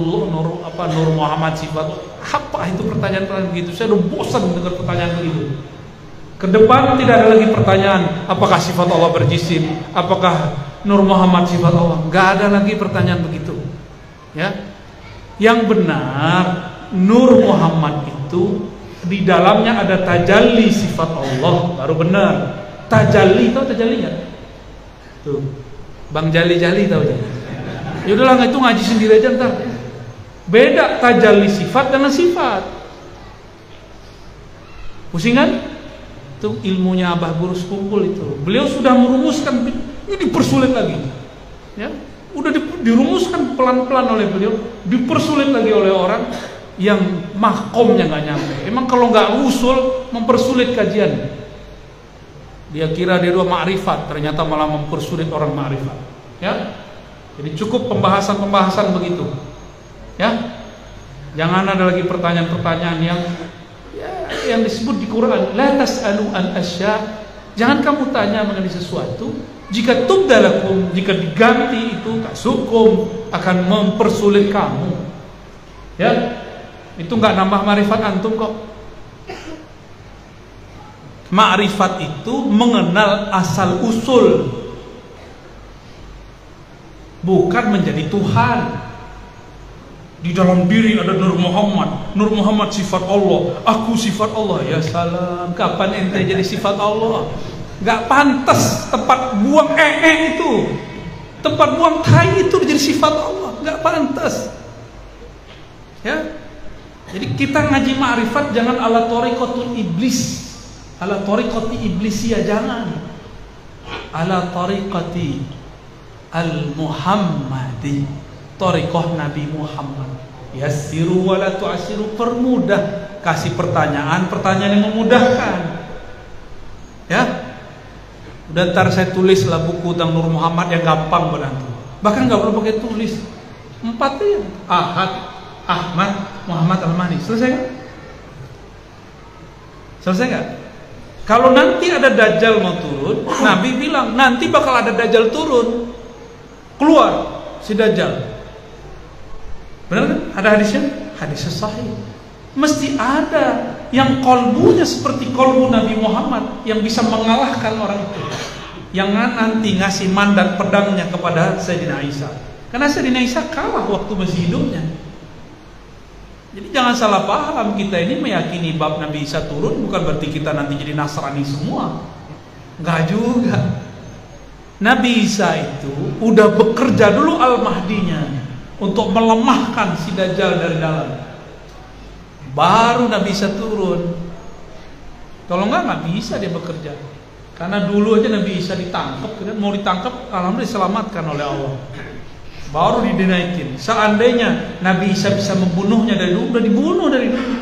[SPEAKER 2] Muhammad sifat. Apa itu pertanyaan-pertanyaan begitu? Saya udah bosan dengar pertanyaan begitu. Ke depan tidak ada lagi pertanyaan apakah sifat Allah berjisim, apakah Nur Muhammad sifat Allah. Gak ada lagi pertanyaan begitu. Ya, yang benar Nur Muhammad itu di dalamnya ada tajalli sifat Allah, baru benar. Tajalli, tahu tajalli nggak? Tuh, Bang Jali tahu ya? Ya udahlah, itu ngaji sendiri aja ntar. Beda tajalli sifat dengan sifat. Pusing kan? Itu ilmunya Abah Guru Sekumpul itu. Beliau sudah merumuskan, ini dipersulit lagi. Ya, udah dirumuskan pelan-pelan oleh beliau, dipersulit lagi oleh orang yang mahkomnya nggak nyampe. Emang kalau nggak usul mempersulit kajian. Dia kira dia dua ma'rifat, ternyata malah mempersulit orang ma'rifat. Ya, jadi cukup pembahasan begitu. Ya, jangan ada lagi pertanyaan-pertanyaan yang disebut di Quran, la tas'alu an asya. Jangan kamu tanya mengenai sesuatu jika tubdalakum, jika diganti itu tasukum, akan mempersulit kamu. Ya, itu nggak nambah ma'rifat antum kok. Ma'rifat itu mengenal asal usul, bukan menjadi Tuhan. Di dalam diri ada Nur Muhammad. Nur Muhammad sifat Allah, aku sifat Allah. Ya salam, kapan ente jadi sifat Allah? Gak pantas tempat buang itu, tempat buang tai itu jadi sifat Allah. Gak pantas. Ya, jadi kita ngaji ma'rifat jangan ala tariqatul iblis, ala tariqati iblisia, jangan. Ala tariqati al-Muhammadi, tariqah Nabi Muhammad. Yassiru wa la tu'assiru, permudah, kasih pertanyaan yang memudahkan. Ya, udah ntar saya tulis lah buku tentang Nur Muhammad yang gampang berarti. Bahkan nggak perlu pakai tulis, 4 ya, Ahad, Ahmad, Muhammad, Al-Mani. Selesai nggak? Selesai nggak? Kalau nanti ada Dajjal mau turun, Nabi bilang nanti bakal ada Dajjal turun, keluar si Dajjal. Benar kan? Ada hadisnya? Hadis sahih. Mesti ada yang kolbunya seperti kolbu Nabi Muhammad, yang bisa mengalahkan orang itu, yang nanti ngasih mandat pedangnya kepada Sayyidina Isa. Karena Sayyidina Isa kalah waktu masih hidupnya. Jadi jangan salah paham, kita ini meyakini bab Nabi Isa turun bukan berarti kita nanti jadi Nasrani semua. Enggak juga. Nabi Isa itu udah bekerja dulu Al-Mahdinya untuk melemahkan si Dajjal dari dalam. Baru Nabi Isa turun. Kalau nggak bisa dia bekerja. Karena dulu aja Nabi Isa ditangkap, mau ditangkap, alhamdulillah diselamatkan oleh Allah. Baru dinaikin. Seandainya Nabi Isa bisa membunuhnya dari dulu, udah dibunuh dari dulu.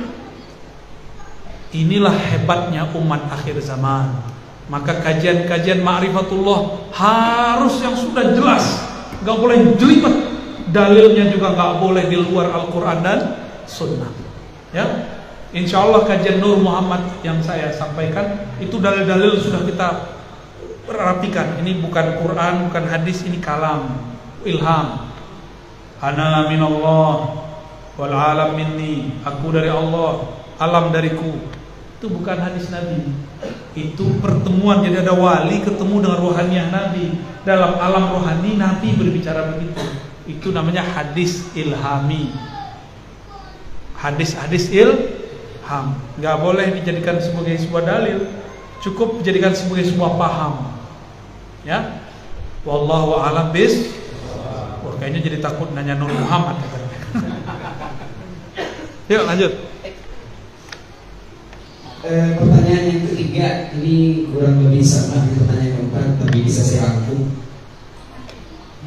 [SPEAKER 2] Inilah hebatnya umat akhir zaman. Maka kajian-kajian ma'rifatullah harus yang sudah jelas, nggak boleh jelimet. Dalilnya juga nggak boleh di luar Al-Quran dan Sunnah. Ya, insya Allah kajian Nur Muhammad yang saya sampaikan itu dalil-dalil sudah kita rapikan. Ini bukan Quran, bukan hadis, ini kalam, ilham. Ana minallah wal alam minni, aku dari Allah, alam dariku. Itu bukan hadis Nabi. Itu pertemuan, jadi ada wali ketemu dengan rohaniah Nabi. Dalam alam rohani Nabi berbicara begitu. Itu namanya hadis ilhami. Hadis-hadis ilham, nggak boleh dijadikan sebagai sebuah dalil, cukup dijadikan sebagai sebuah paham. Ya, wallahu a'lam bis. Wah, kayaknya jadi takut nanya Nur Muhammad. Yuk lanjut.
[SPEAKER 3] Pertanyaan yang ketiga ini kurang lebih sama dengan pertanyaan keempat, tapi bisa saya rangkum.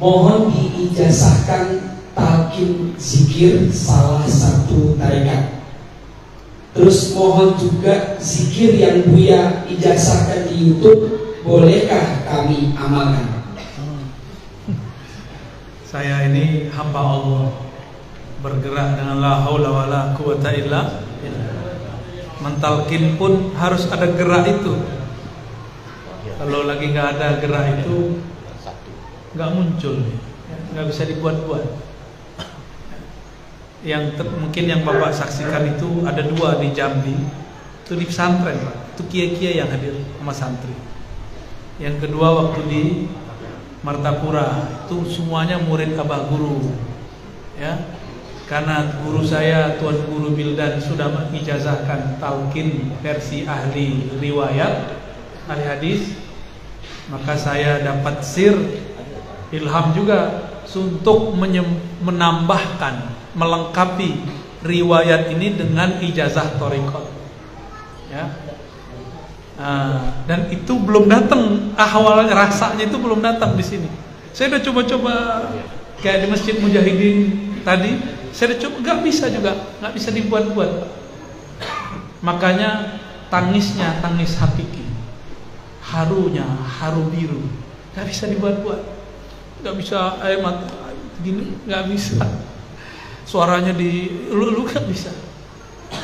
[SPEAKER 3] Mohon diijazahkan talqin zikir salah satu tarekat. Terus mohon juga zikir yang Buya ijazahkan di YouTube, bolehkah kami amalkan?
[SPEAKER 2] Saya ini hamba Allah, bergerak dengan la haula wala quwata illa billah. Mentalkin pun harus ada gerak itu. Kalau lagi nggak ada gerak itu nggak muncul, nggak bisa dibuat-buat. Mungkin yang Bapak saksikan itu ada 2 di Jambi, itu di pesantren Pak. Itu kiai-kiai yang hadir sama santri. Yang kedua waktu di Martapura, itu semuanya murid Abah Guru. Ya, karena guru saya Tuan Guru Bildan sudah mengijazahkan talqin versi ahli riwayat, ahli hadis, maka saya dapat sir ilham juga untuk menambahkan, melengkapi riwayat ini dengan ijazah thariqat. Ya. Dan itu belum datang, awalnya rasanya itu belum datang di sini. Saya udah coba-coba kayak di Masjid Mujahidin tadi, saya udah coba, nggak bisa juga, nggak bisa dibuat-buat. Makanya tangisnya tangis hakiki, harunya haru biru, nggak bisa dibuat-buat, nggak bisa air mata gini, nggak bisa. Suaranya di lu nggak bisa.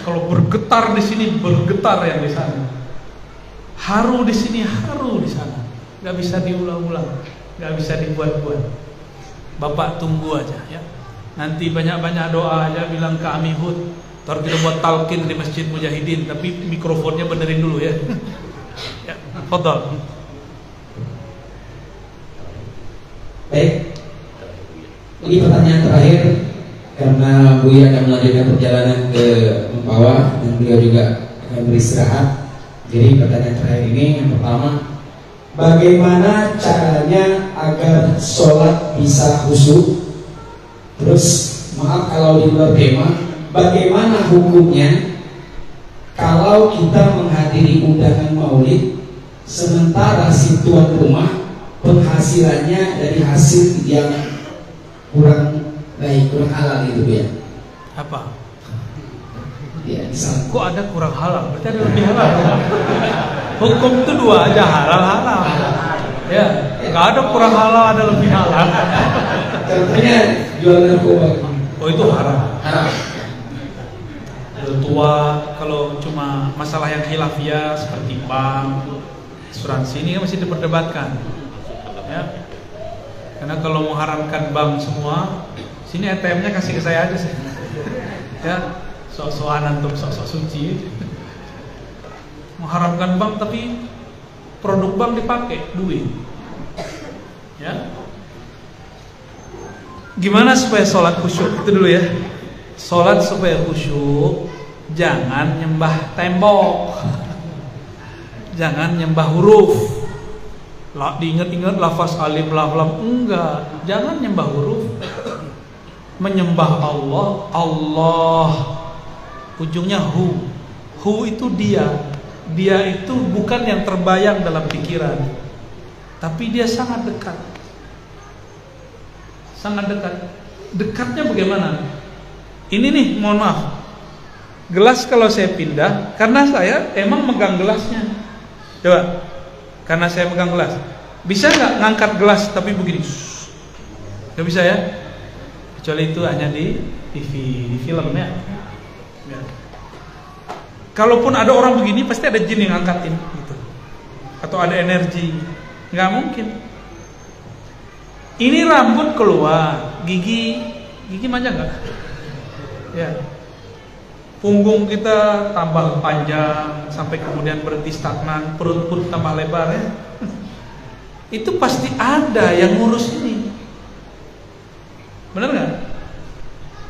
[SPEAKER 2] Kalau bergetar di sini bergetar yang di sana, haru di sini haru di sana, nggak bisa diulang-ulang, nggak bisa dibuat-buat. Bapak tunggu aja ya. Nanti banyak-banyak doa aja, bilang ke Ami Hud, ntar kita buat talqin di Masjid Mujahidin, tapi mikrofonnya benerin dulu ya. Ya, fadhal.
[SPEAKER 3] Baik. Ini pertanyaan terakhir, karena Buya akan melanjutkan perjalanan ke Mempawah dan beliau juga akan beristirahat. Jadi pertanyaan terakhir ini yang pertama, bagaimana caranya agar sholat bisa khusyuk? Terus maaf kalau di luar tema, bagaimana hukumnya kalau kita menghadiri undangan maulid sementara si tuan rumah penghasilannya dari hasil yang kurang baik, kurang halal itu ya?
[SPEAKER 2] Apa?
[SPEAKER 3] Ya, misalnya.
[SPEAKER 2] Kok ada kurang halal? Berarti ada lebih halal. Hukum itu dua aja, halal. Ya, nggak ada kurang halal, ada lebih halal.
[SPEAKER 3] Contohnya jual narkoba.
[SPEAKER 2] Oh, itu haram.
[SPEAKER 3] Haram.
[SPEAKER 2] Tua, kalau cuma masalah yang khilafiyah seperti bank, asuransi, ini kan masih diperdebatkan. Ya. Karena kalau mengharamkan bank semua, sini ATM-nya kasih ke saya aja sih. Ya, sok-sokan antum, sok-sok suci. Mengharamkan bank tapi produk bank dipakai duit. Ya. Gimana supaya sholat khusyuk? Itu dulu ya. Sholat supaya khusyuk, jangan nyembah tembok, jangan nyembah huruf. Diingat-ingat lafaz alif lam, enggak. Jangan nyembah huruf. Menyembah Allah, Allah ujungnya hu. Hu itu dia. Dia itu bukan yang terbayang dalam pikiran, tapi dia sangat dekat. Sangat dekat. Dekatnya bagaimana? Ini nih, mohon maaf. Gelas kalau saya pindah, karena saya emang megang gelasnya. Coba, karena saya megang gelas. Bisa nggak ngangkat gelas tapi begini? Nggak bisa ya? Kecuali itu hanya di TV, di film ya. Ya. Kalaupun ada orang begini, pasti ada jin yang ngangkatin gitu. Atau ada energi. Nggak mungkin. Ini rambut keluar, gigi manja nggak? Ya. Punggung kita tambah panjang sampai kemudian berhenti stagnan, perut pun tambah lebar ya. Itu pasti ada yang ngurus ini. Benar nggak?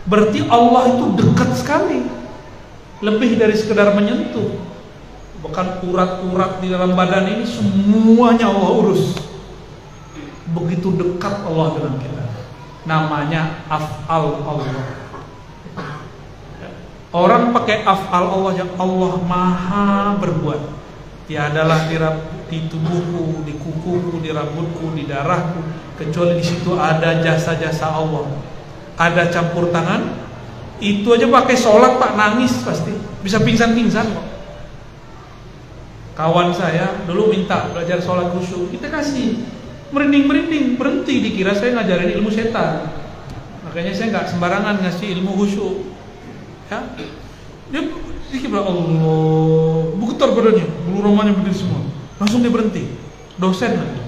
[SPEAKER 2] Berarti Allah itu dekat sekali, lebih dari sekedar menyentuh. Bahkan urat-urat di dalam badan ini semuanya Allah urus. Begitu dekat Allah dengan kita. Namanya af'al Allah. Orang pakai af'al Allah, yang Allah maha berbuat. Tiadalah di tubuhku, di kukuku, di rambutku, di darahku, kecuali di situ ada jasa-jasa Allah. Ada campur tangan. Itu aja pakai sholat Pak, nangis pasti. Bisa pingsan-pingsan kok. Kawan saya dulu minta belajar sholat khusyuk, kita kasih. Merinding-merinding, berhenti, dikira saya ngajarin ilmu setan. Makanya saya nggak sembarangan ngasih ilmu khusyuk. Ya, dia dikira Allah, bergetar badannya, bulu romanya berdiri semua. Langsung dia berhenti, dosen lagi.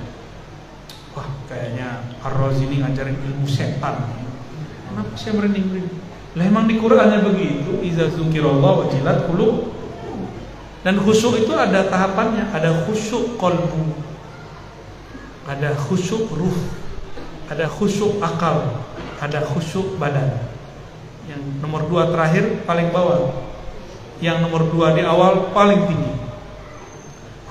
[SPEAKER 2] Wah, kayaknya Ar-Razi ini ngajarin ilmu setan. Kenapa saya merinding-merinding? Lah emang di Qur'annya begitu, iza dzukirallah wajilat qulub. Dan khusyuk itu ada tahapannya, ada khusyuk qalbu, ada khusyuk ruh, ada khusyuk akal, ada khusyuk badan. Yang nomor 2 terakhir paling bawah. Yang nomor 2 di awal paling tinggi.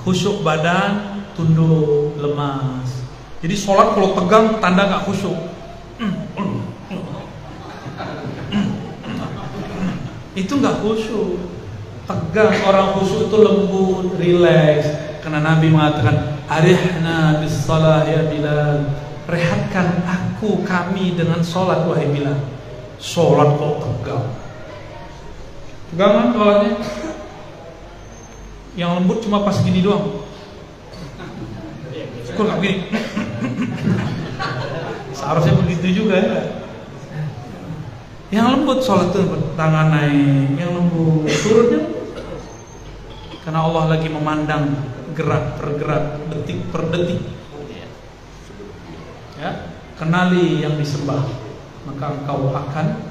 [SPEAKER 2] Khusyuk badan, tunduk, lemas. Jadi sholat kalau tegang tanda nggak khusyuk. Itu nggak khusyuk. Tegang, orang khusyuk itu lembut, rileks. Karena Nabi mengatakan, arihna bis shalah ya Bilal. Rehatkan kami dengan sholat wahai Bilal. Sholat kok tegang. Tegang kan sholatnya? Yang lembut cuma pas gini doang. Syukur nggak begini. Seharusnya begitu juga ya. Yang lembut sholat itu tangan naik, yang lembut turunnya. Karena Allah lagi memandang gerak per gerak, detik per detik. Ya, kenali yang disembah, maka engkau akan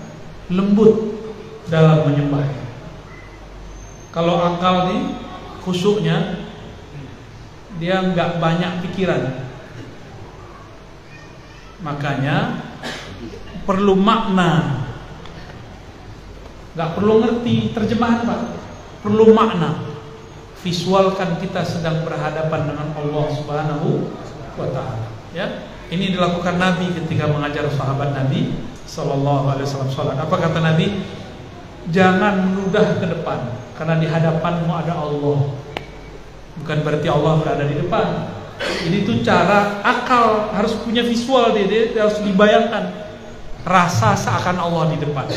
[SPEAKER 2] lembut dalam menyembah. Kalau akal nih khusyuknya, dia nggak banyak pikiran. Makanya perlu makna. Nggak perlu ngerti terjemahan Pak. Perlu makna. Visualkan kita sedang berhadapan dengan Allah Subhanahu wa ta'ala. Ya, ini dilakukan Nabi ketika mengajar sahabat Nabi Sallallahu Alaihi Wasallam sholat. Apa kata Nabi? Jangan menudah ke depan, karena di hadapanmu ada Allah. Bukan berarti Allah berada di depan. Jadi itu cara akal, harus punya visual, dia harus dibayangkan. Rasa seakan Allah di depan.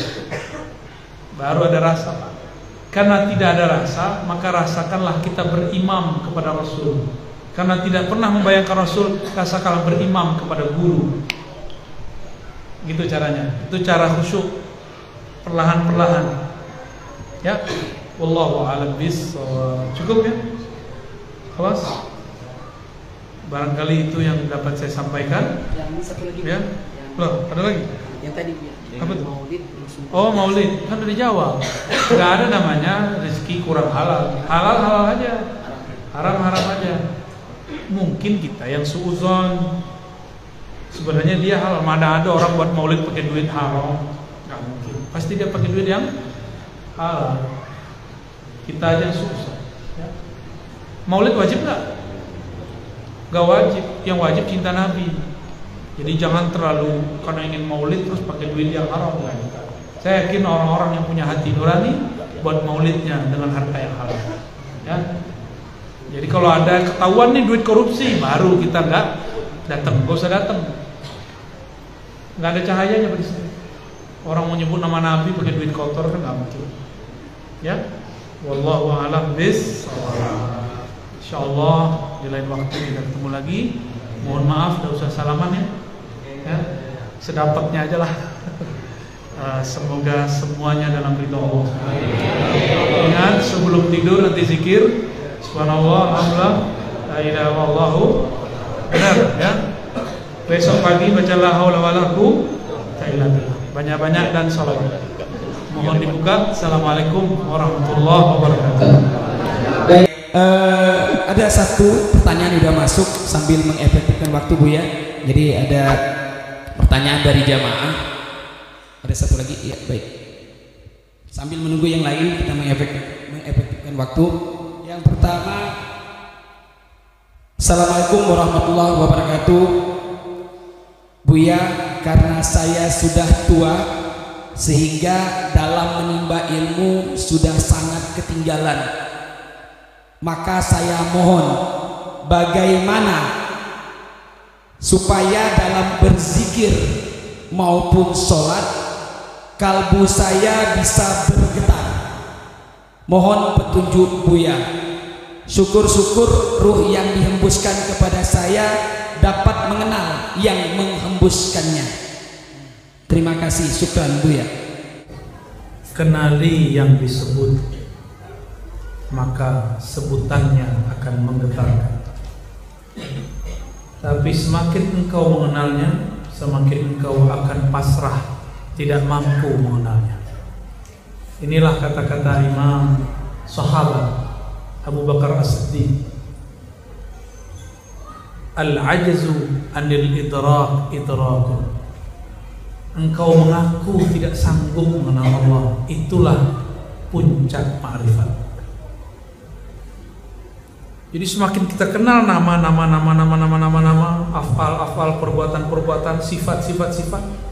[SPEAKER 2] Baru ada rasa Pak. Karena tidak ada rasa, maka rasakanlah kita berimam kepada Rasul. Karena tidak pernah membayangkan Rasul, rasakanlah berimam kepada guru. Gitu caranya. Itu cara khusyuk, perlahan-perlahan. Ya, wallahu a'lam bishawab. Cukup ya? Kelas? Barangkali itu yang dapat saya sampaikan.
[SPEAKER 1] Yang satu lagi.
[SPEAKER 2] Ya. Loh, ada lagi?
[SPEAKER 1] Yang tadi
[SPEAKER 2] apa tuh?
[SPEAKER 1] Maulid.
[SPEAKER 2] Oh, maulid kan udah dijawab. Gak ada namanya rezeki kurang halal. Halal aja. Haram aja. Mungkin kita yang suuzon, sebenarnya dia halal. Mana ada orang buat maulid pakai duit haram? Gak mungkin. Pasti dia pakai duit yang halal. Kita aja yang suuzon. Ya. Maulid wajib gak? Gak wajib. Yang wajib cinta Nabi. Jadi jangan terlalu karena ingin maulid terus pakai duit yang haram. Saya yakin orang-orang yang punya hati nurani buat maulidnya dengan harta yang halal. Ya. Jadi kalau ada ketahuan nih duit korupsi, baru kita nggak datang, nggak usah datang. Nggak ada cahayanya di sini. Orang mau nyebut nama Nabi pakai duit kotor kan nggak mungkin. Ya, wallahu a'lam bishawab. Insyaallah di lain waktu kita ketemu lagi. Mohon maaf, tidak usah salaman ya, sedapatnya aja lah. Semoga semuanya dalam ridho Allah. Ingat sebelum tidur nanti zikir subhanallah, alhamdulillah, la ilaha illallah. Benar ya. Besok pagi baca la haula wala quwwata illa billah. Banyak-banyak dan salawat. Mohon dibuka. Assalamualaikum warahmatullahi wabarakatuh.
[SPEAKER 3] Ada satu pertanyaan udah masuk sambil mengefektifkan waktu Bu ya. Jadi ada pertanyaan dari jamaah. Ada satu lagi, ya baik. Sambil menunggu yang lain kita mengefektifkan waktu. Yang pertama, Assalamualaikum warahmatullahi wabarakatuh. Buya, karena saya sudah tua sehingga dalam menimba ilmu sudah sangat ketinggalan. Maka saya mohon bagaimana supaya dalam berzikir maupun sholat kalbu saya bisa bergetar. Mohon petunjuk Buya. Syukur-syukur ruh yang dihembuskan kepada saya dapat mengenal yang menghembuskannya. Terima kasih, syukran Buya.
[SPEAKER 2] Kenali yang disebut, maka sebutannya akan menggetarkan. Tapi semakin engkau mengenalnya, semakin engkau akan pasrah, tidak mampu mengenalnya. Inilah kata-kata Imam Sahabat Abu Bakar As-Siddiq, al-ajzu anil idrak idrakun engkau mengaku tidak sanggup mengenal Allah, itulah puncak ma'rifat. Jadi semakin kita kenal nama, afal, perbuatan, sifat,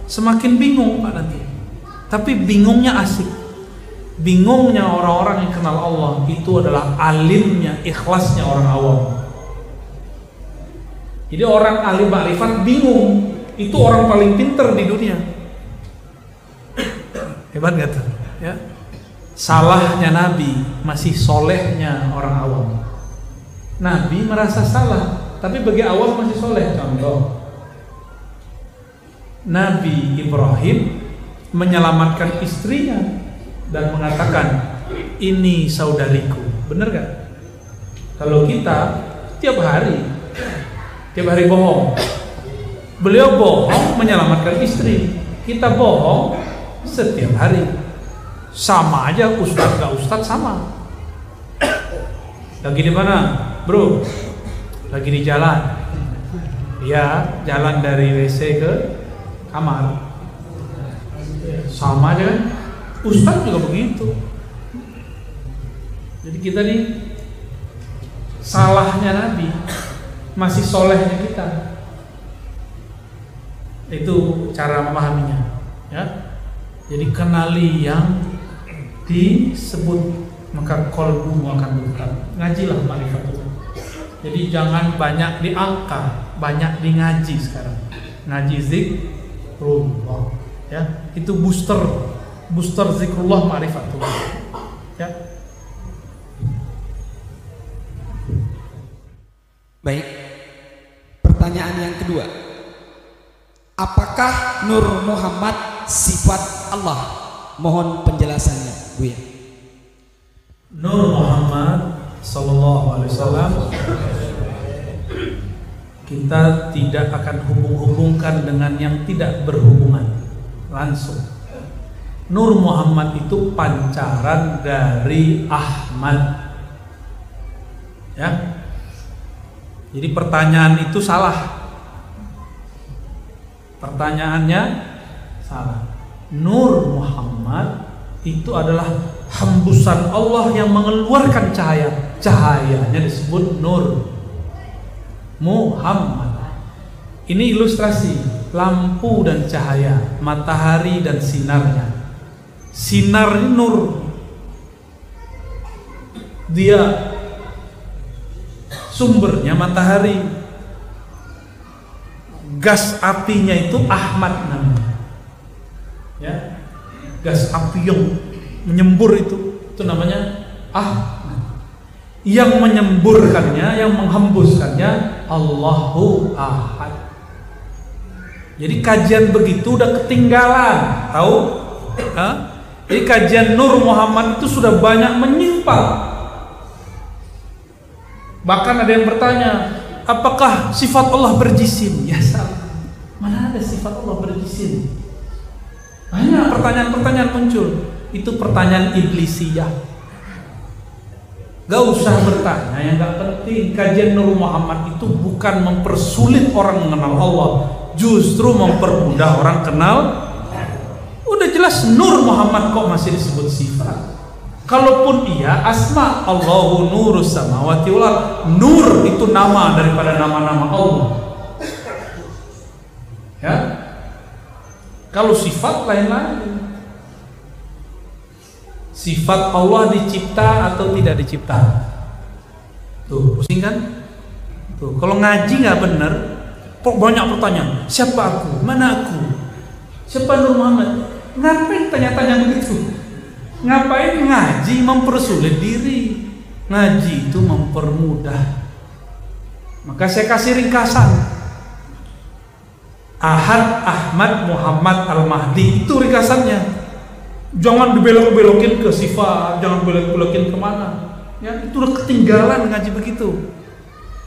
[SPEAKER 2] semakin bingung Pak nanti. Tapi bingungnya asik. Bingungnya orang-orang yang kenal Allah itu adalah alimnya, ikhlasnya orang awam. Jadi orang alim ma'rifat bingung, itu orang paling pinter di dunia. Hebat gak tuh? Ya. Salahnya Nabi masih solehnya orang awam. Nabi merasa salah, tapi bagi awam masih soleh. Contoh, Nabi Ibrahim menyelamatkan istrinya dan mengatakan, ini saudariku. Bener gak? Kalau kita tiap hari bohong. Beliau bohong menyelamatkan istri, kita bohong setiap hari. Sama aja, ustadz gak ustadz sama. Lagi di mana? Bro, lagi di jalan. Ya, jalan dari WC ke kamar. Sama aja kan? Ustadz juga begitu. Jadi kita nih, salahnya Nabi masih solehnya kita. Itu cara memahaminya, ya. Jadi kenali yang disebut, maka qalbumu akan buka. Ngajilah ma'rifat itu. Jadi jangan banyak di angka, banyak di ngaji sekarang. Ngaji zikrullah, ya. Itu booster zikrullah ma'rifat itu, ya.
[SPEAKER 3] Baik. Pertanyaan yang kedua. Apakah Nur Muhammad sifat Allah? Mohon penjelasannya, Buya.
[SPEAKER 2] Nur Muhammad sallallahu alaihi wasallam kita tidak akan hubung-hubungkan dengan yang tidak berhubungan langsung. Nur Muhammad itu pancaran dari Ahmad, ya. Jadi pertanyaan itu salah. Pertanyaannya salah. Nur Muhammad itu adalah hembusan Allah yang mengeluarkan cahaya. Cahayanya disebut Nur Muhammad. Ini ilustrasi lampu dan cahaya, matahari dan sinarnya. Sinar ini nur. Dia sumbernya matahari. Gas apinya itu Ahmad namanya. Ya. Gas api yang menyembur itu namanya Ahmad. Yang menyemburkannya, yang menghembuskannya Allahu Ahad. Jadi kajian begitu udah ketinggalan, tahu? Jadi kajian Nur Muhammad itu sudah banyak menyimpang. Bahkan ada yang bertanya, apakah sifat Allah berjisim? Ya salah. Mana ada sifat Allah berjisim? Banyak pertanyaan-pertanyaan muncul. Itu pertanyaan iblisiyah. Gak usah bertanya yang gak penting. Kajian Nur Muhammad itu bukan mempersulit orang mengenal Allah, justru mempermudah orang kenal. Udah jelas Nur Muhammad kok masih disebut sifat. Kalaupun iya, asma Allahu nurus samawati wal ardh. Nur itu nama daripada nama-nama Allah. Ya. Kalau sifat lain lagi. Sifat Allah dicipta atau tidak dicipta? Tuh, pusing kan? Tuh, kalau ngaji nggak bener, banyak pertanyaan. Siapa aku? Mana aku? Siapa Nur Muhammad? Ngapain tanya-tanya begitu? Ngapain ngaji mempersulit diri? Ngaji itu mempermudah. Maka saya kasih ringkasan. Ahad, Ahmad, Muhammad, Al-Mahdi, itu ringkasannya. Jangan dibelok-belokin ke sifat, jangan belok-belokin kemana. Ya, itu udah ketinggalan ngaji begitu.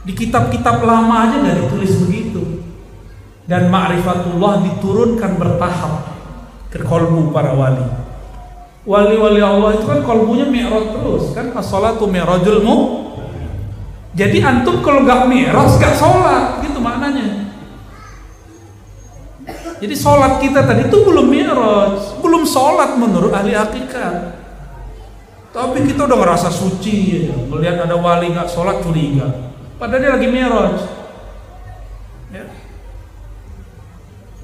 [SPEAKER 2] Di kitab-kitab lama aja nggak ditulis begitu. Dan ma'rifatullah diturunkan bertahap ke kolbu para wali. Wali-wali Allah itu kan kolbunya mi'raj terus kan, as-sholatu mi'rajul mu. Jadi antum kalau nggak mi'raj nggak sholat, gitu maknanya. Jadi sholat kita tadi itu belum mi'raj, belum sholat menurut ahli hakikat. Tapi kita udah ngerasa suci, ya. Melihat ada wali nggak sholat curiga. Padahal dia lagi mi'raj. Ya.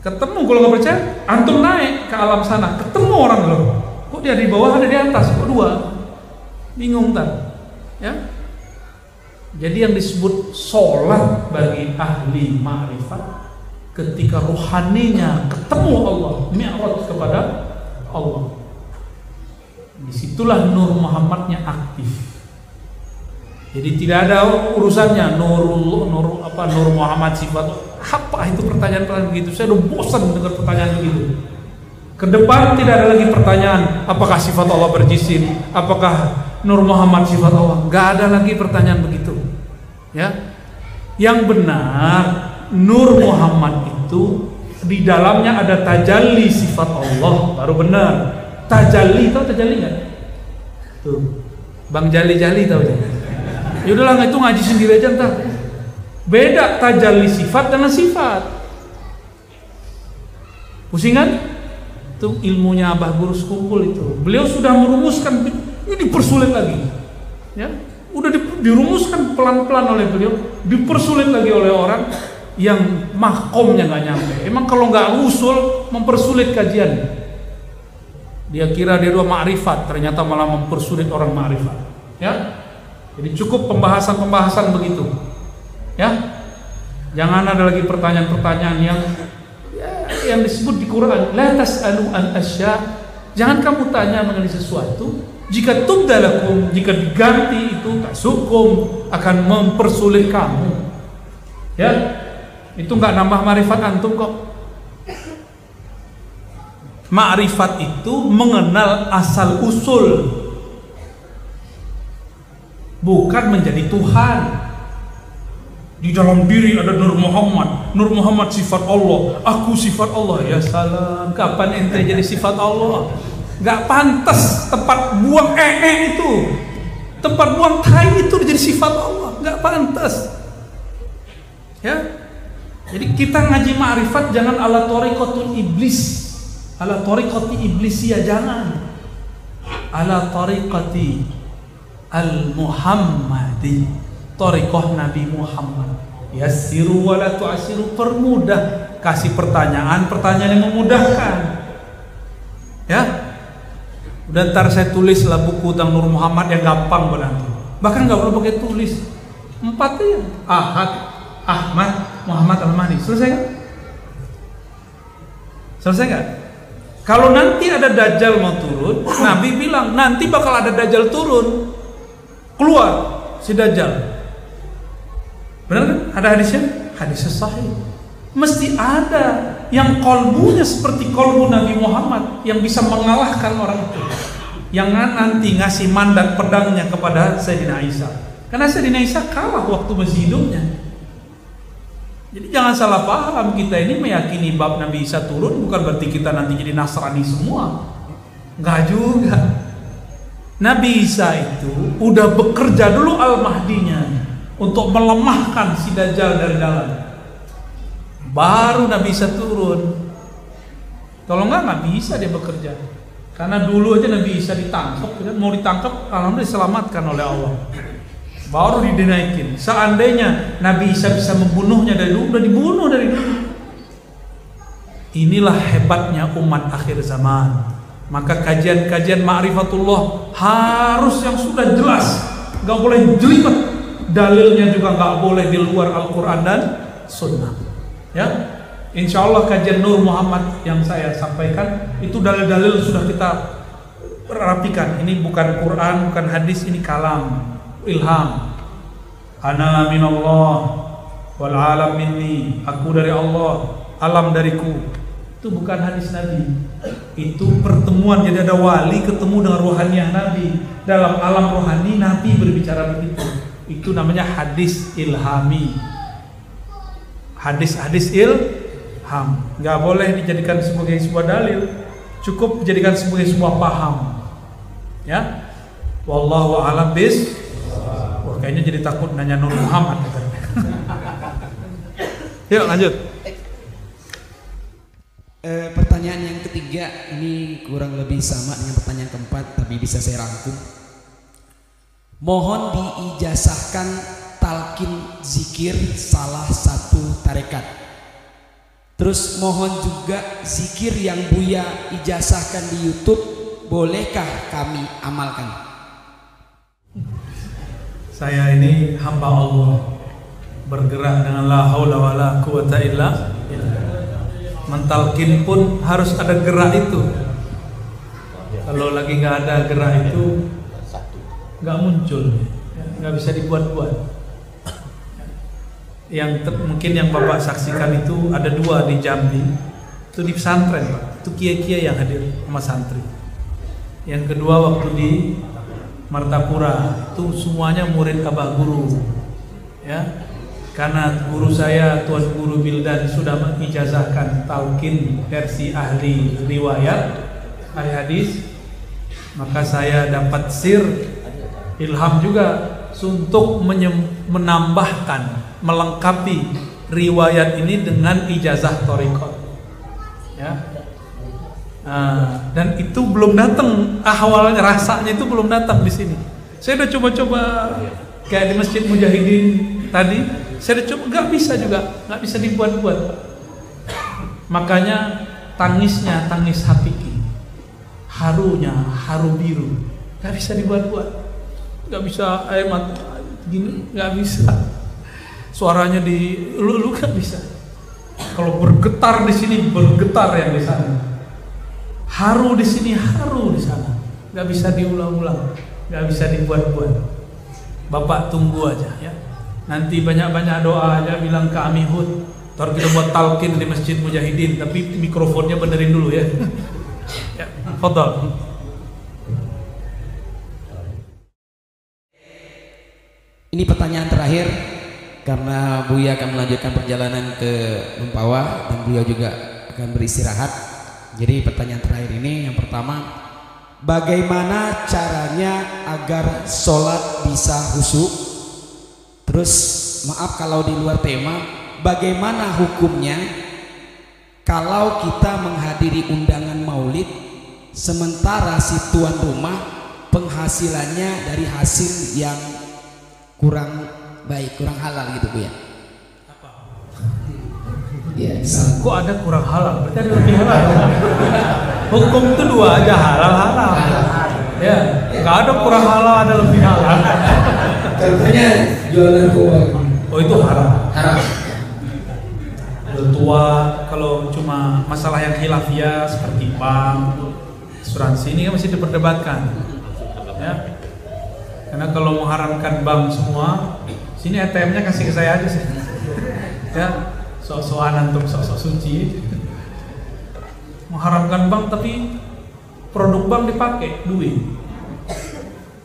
[SPEAKER 2] Ketemu, kalau nggak percaya, antum naik ke alam sana, ketemu orang loh. Kok dia di bawah, ada di atas, kok dua? Bingung kan? Ya. Jadi yang disebut sholat bagi ahli ma'rifat ketika rohaninya ketemu Allah, mi'raj kepada Allah. Disitulah Nur Muhammadnya aktif. Jadi tidak ada urusannya Nur Muhammad sifat. Apa itu pertanyaan begitu? Saya udah bosan dengar pertanyaan begitu. Ke depan tidak ada lagi pertanyaan apakah sifat Allah berjisim, apakah Nur Muhammad sifat Allah. Gak ada lagi pertanyaan begitu. Ya, yang benar Nur Muhammad itu di dalamnya ada tajalli sifat Allah, baru benar. Tajalli, tahu tajalli nggak? Tuh, Bang Jali tahu ya? Yaudahlah, itu ngaji sendiri aja ntar. Beda tajalli sifat dengan sifat. Pusing kan? Itu ilmunya Abah Gurus Kumpul itu. Beliau sudah merumuskan, ini dipersulit lagi. Ya, udah dirumuskan pelan-pelan oleh beliau, dipersulit lagi oleh orang yang mahkomnya nggak nyampe. Emang kalau nggak usul mempersulit kajian. Dia kira dia dua ma'rifat, ternyata malah mempersulit orang ma'rifat. Ya, jadi cukup pembahasan begitu. Ya, jangan ada lagi pertanyaan-pertanyaan yang disebut di Quran. La tas'alu an asya. Jangan kamu tanya mengenai sesuatu. Jika tubdalakum, jika diganti itu tasukum, akan mempersulit kamu. Ya, itu nggak nambah ma'rifat antum kok. Ma'rifat itu mengenal asal usul, bukan menjadi Tuhan. Di dalam diri ada Nur Muhammad sifat Allah, aku sifat Allah. Ya salam, kapan ente jadi sifat Allah? Gak pantas tempat buang itu, tempat buang tai itu jadi sifat Allah, gak pantas. Ya, jadi kita ngaji ma'rifat jangan ala tariqatul iblis, ala tariqati iblisiyah, jangan. Ala tariqati al-Muhammadi, tariqah Nabi Muhammad. Yassiru wa la tu'assiru, permudah, kasih pertanyaan yang memudahkan. Ya, udah ntar saya tulis lah buku tentang Nur Muhammad yang gampang berarti. Bahkan nggak perlu pakai tulis, 4 aja. Ahad, Ahmad, Muhammad, Al-Mahdi. Selesai kan? Selesai nggak? Kalau nanti ada Dajjal mau turun, Nabi bilang nanti bakal ada Dajjal turun, keluar si Dajjal. Benar kan? Ada hadisnya? Hadisnya sahih. Mesti ada yang kolbunya seperti kolbu Nabi Muhammad, yang bisa mengalahkan orang itu, yang nanti ngasih mandat pedangnya kepada Sayyidina Isa. Karena Sayyidina Isa kalah waktu masih hidupnya. Jadi jangan salah paham, kita ini meyakini bab Nabi Isa turun bukan berarti kita nanti jadi Nasrani semua. Enggak juga. Nabi Isa itu udah bekerja dulu Al-Mahdinya untuk melemahkan si Dajjal dari dalam. Baru Nabi Isa turun. Kalau nggak bisa dia bekerja. Karena dulu aja Nabi Isa ditangkap, mau ditangkap, alhamdulillah diselamatkan oleh Allah. Baru dinaikin. Seandainya Nabi Isa bisa membunuhnya dari dulu, udah dibunuh dari dulu. Inilah hebatnya umat akhir zaman. Maka kajian-kajian ma'rifatullah harus yang sudah jelas, nggak boleh jelimet. Dalilnya juga nggak boleh di luar Al-Quran dan Sunnah. Ya, insya Allah kajian Nur Muhammad yang saya sampaikan itu dalil-dalil sudah kita rapikan. Ini bukan Quran, bukan hadis, ini kalam, ilham. Ana minallah wal alam minni, aku dari Allah, alam dariku. Itu bukan hadis Nabi. Itu pertemuan, jadi ada wali ketemu dengan rohaniah Nabi. Dalam alam rohani Nabi berbicara begitu. Itu namanya hadis ilhami. Hadis-hadis ilham nggak boleh dijadikan sebagai sebuah dalil, cukup dijadikan sebagai sebuah paham. Ya, wallahu a'lam bis. Wah, kayaknya jadi takut nanya Nur Muhammad. Yuk lanjut.
[SPEAKER 3] Pertanyaan yang ketiga ini kurang lebih sama dengan pertanyaan keempat, tapi bisa saya rangkum. Mohon diijazahkan talqin zikir salah satu tarekat. Terus mohon juga zikir yang Buya ijazahkan di YouTube, bolehkah kami amalkan?
[SPEAKER 2] Saya ini hamba Allah, bergerak dengan la haula wala quwata illa billah. Mentalkin pun harus ada gerak itu. Kalau lagi nggak ada gerak itu nggak muncul, nggak bisa dibuat-buat. Mungkin yang Bapak saksikan itu ada 2 di Jambi, itu di pesantren Pak, itu kiai-kiai yang hadir sama santri. Yang kedua waktu di Martapura, itu semuanya murid Abah Guru, ya. Karena guru saya Tuan Guru Bildan sudah mengijazahkan talqin versi ahli riwayat, ahli hadis, maka saya dapat sir ilham juga untuk menambahkan, melengkapi riwayat ini dengan ijazah thariqat, ya. Dan itu belum datang, awalnya rasanya itu belum datang di sini. Saya udah coba-coba kayak di Masjid Mujahidin tadi, saya udah coba, nggak bisa juga, nggak bisa dibuat-buat. Makanya tangisnya tangis hakiki, harunya haru biru, nggak bisa dibuat-buat, nggak bisa air mata gini, nggak bisa. Suaranya di lu nggak bisa. Kalau bergetar di sini bergetar yang di sana, haru di sini haru di sana, nggak bisa diulang-ulang, nggak bisa dibuat-buat. Bapak tunggu aja ya. Nanti banyak-banyak doa aja, bilang ke Amihud, ntar kita buat talqin di Masjid Mujahidin, tapi mikrofonnya benerin dulu ya. Ya, fadhal.
[SPEAKER 3] Ini pertanyaan terakhir karena Buya akan melanjutkan perjalanan ke Mempawah dan Buya juga akan beristirahat. Jadi pertanyaan terakhir ini yang pertama, bagaimana caranya agar sholat bisa khusyuk? Terus maaf kalau di luar tema, bagaimana hukumnya kalau kita menghadiri undangan maulid sementara si tuan rumah penghasilannya dari hasil yang kurang baik, kurang halal gitu Bu ya? Ya,
[SPEAKER 2] kok ada kurang halal? Berarti ada lebih halal. Hukum itu 2 aja, halal. Ya, nggak ada kurang halal, ada lebih halal.
[SPEAKER 3] Contohnya jualan narkoba.
[SPEAKER 2] Oh itu haram.
[SPEAKER 3] Haram.
[SPEAKER 2] Udah tua, kalau cuma masalah yang khilafiyah seperti bank, asuransi ini kan masih diperdebatkan. Ya. Karena kalau mengharamkan bank semua, sini ATM-nya kasih ke saya aja sih. Ya, sok-sokan antum sok-sok suci. Mengharamkan bank tapi produk bank dipakai duit.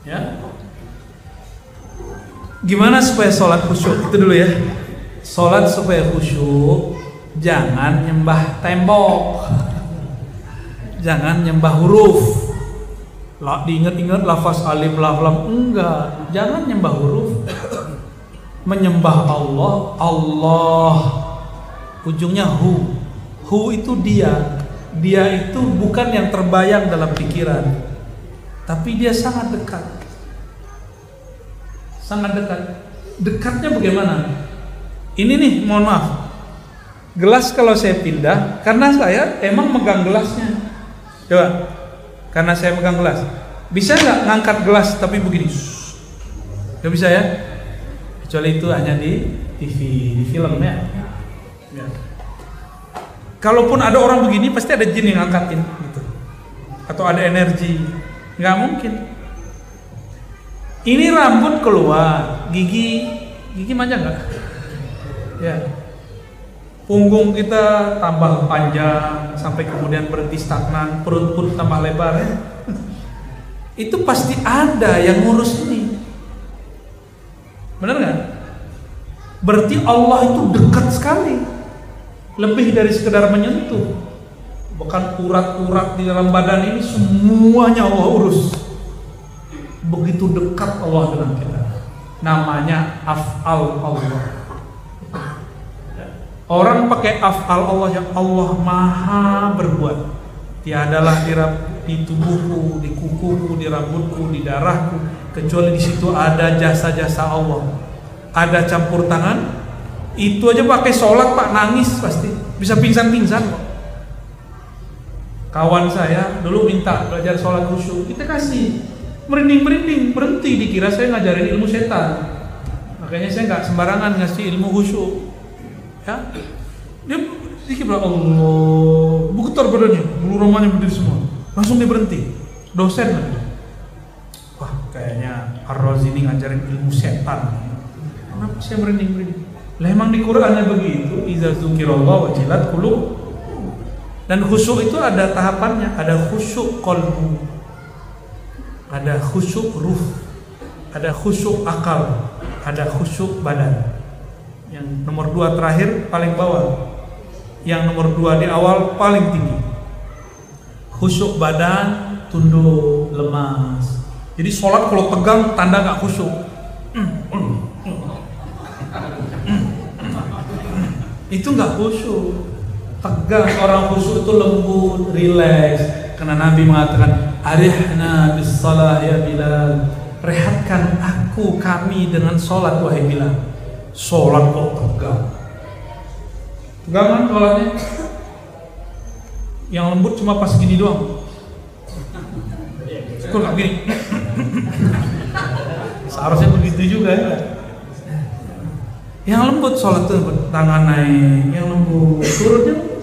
[SPEAKER 2] Ya. Gimana supaya sholat khusyuk? Itu dulu ya. Sholat supaya khusyuk, jangan nyembah tembok, jangan nyembah huruf. Diingat-ingat lafaz alif lam, enggak. Jangan nyembah huruf. Menyembah Allah, Allah. Ujungnya hu. Hu itu dia. Dia itu bukan yang terbayang dalam pikiran, tapi dia sangat dekat. Sangat dekat. Dekatnya bagaimana? Ini nih, mohon maaf. Gelas kalau saya pindah, karena saya emang megang gelasnya. Coba, karena saya megang gelas. Bisa nggak ngangkat gelas tapi begini? Nggak bisa ya? Kecuali itu hanya di TV, di film ya. Ya. Kalaupun ada orang begini, pasti ada jin yang ngangkatin gitu. Atau ada energi. Nggak mungkin. Ini rambut keluar, gigi manja nggak? Ya. Punggung kita tambah panjang sampai kemudian berhenti stagnan, perut pun tambah lebar ya. Itu pasti ada yang ngurus ini. Benar nggak? Berarti Allah itu dekat sekali, lebih dari sekedar menyentuh. Bahkan urat-urat di dalam badan ini semuanya Allah urus. Begitu dekat Allah dengan kita. Namanya af'al Allah. Orang pakai af'al Allah yang Allah maha berbuat. Tiadalah di tubuhku, di kukuku, di rambutku, di darahku, kecuali di situ ada jasa-jasa Allah. Ada campur tangan. Itu aja pakai sholat Pak, nangis pasti. Bisa pingsan-pingsan kok. Kawan saya dulu minta belajar sholat khusyuk, kita kasih. Merinding-merinding, berhenti, dikira saya ngajarin ilmu setan. Makanya saya nggak sembarangan ngasih ilmu khusyuk. Ya, dia dikira Allah, bergetar badannya, bulu romanya berdiri semua. Langsung dia berhenti. Dosen lagi. Wah, kayaknya Ar-Razi ini ngajarin ilmu setan. Kenapa saya merinding-merinding? Lah emang di Qur'annya begitu, iza dzukirallahu wajilat qulub. Dan khusyuk itu ada tahapannya, ada khusyuk qalbu, ada khusyuk ruh, ada khusyuk akal, ada khusyuk badan. Yang nomor 2 terakhir paling bawah, yang nomor 2 di awal paling tinggi. Khusyuk badan, tunduk, lemas. Jadi sholat kalau tegang tanda gak khusyuk. Itu gak khusyuk. Tegang, orang khusyuk itu lembut, rileks. Karena Nabi mengatakan, arihna bis salah ya Bilal, rehatkan kami dengan sholat wahai Bilal. Sholat kok tegang. Tegang kan sholatnya? Yang lembut cuma pas gini doang. Kok gak gini? Seharusnya begitu juga ya. Yang lembut sholat tuh tangan naik, yang lembut turunnya.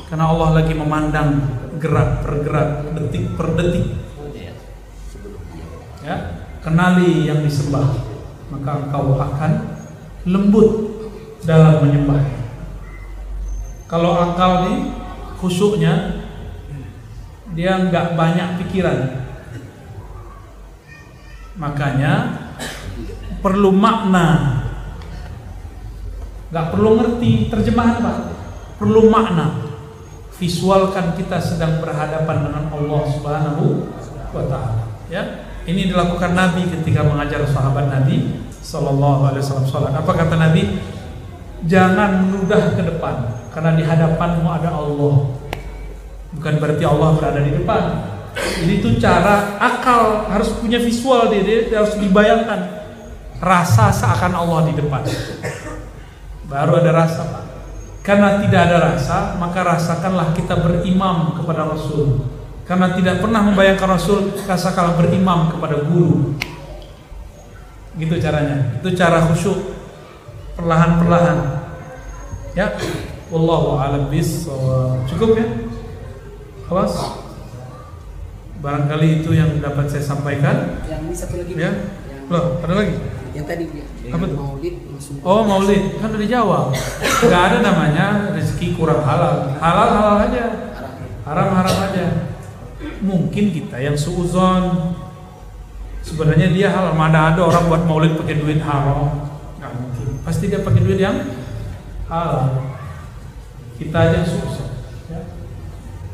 [SPEAKER 2] Karena Allah lagi memandang gerak per gerak, detik per detik. Ya, kenali yang disembah, maka engkau akan lembut dalam menyembah. Kalau akal nih khusyuknya, dia nggak banyak pikiran, makanya perlu makna, nggak perlu ngerti terjemahan Pak, perlu makna. Visualkan kita sedang berhadapan dengan Allah Subhanahu wa Ta'ala. Ya, ini dilakukan Nabi ketika mengajar sahabat Nabi Sallallahu Alaihi Wasallam sholat. Apa kata Nabi? Jangan menudah ke depan, karena di hadapanmu ada Allah. Bukan berarti Allah berada di depan. Jadi itu cara akal, harus punya visual, dia harus dibayangkan. Rasa seakan Allah di depan. Baru ada rasa Pak. Karena tidak ada rasa, maka rasakanlah kita berimam kepada Rasul. Karena tidak pernah membayangkan Rasul, rasakanlah berimam kepada guru. Gitu caranya. Itu cara khusyuk, perlahan-perlahan. Ya, wallahu a'lam bishawab. Cukup ya? Awas. Barangkali itu yang dapat saya sampaikan.
[SPEAKER 1] Yang ini satu lagi.
[SPEAKER 2] Ya. Loh, ada lagi?
[SPEAKER 1] Yang tadi
[SPEAKER 2] apa tuh?
[SPEAKER 1] Maulid.
[SPEAKER 2] Oh, maulid kan udah dijawab. Gak ada namanya rezeki kurang halal. Halal aja, haram aja. Mungkin kita yang suuzon, sebenarnya dia halal. Mana ada orang buat maulid pakai duit haram? Gak mungkin. Pasti dia pakai duit yang halal. Kita aja yang suuzon. Ya.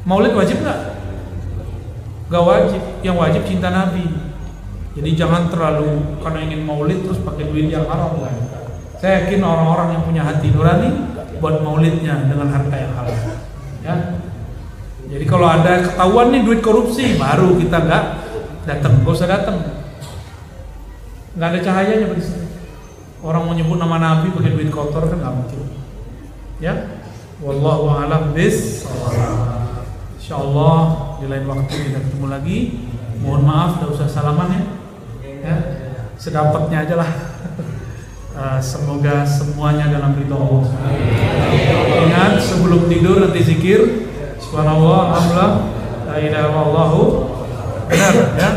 [SPEAKER 2] Maulid wajib nggak? Gak wajib. Yang wajib cinta Nabi. Jadi jangan terlalu karena ingin maulid terus pakai duit yang haram. Saya yakin orang-orang yang punya hati nurani buat maulidnya dengan harta yang halal. Ya. Jadi kalau ada ketahuan nih duit korupsi, baru kita nggak datang, nggak usah datang. Nggak ada cahayanya di sini. Orang mau nyebut nama Nabi pakai duit kotor kan nggak mungkin. Ya. Wallahu a'lam bishawab. Insyaallah di lain waktu kita ketemu lagi. Mohon maaf, tidak usah salaman ya, sedapatnya aja lah. Semoga semuanya dalam ridho Allah. Ingat sebelum tidur nanti zikir subhanallah, alhamdulillah, la ilaha illallah. Benar ya.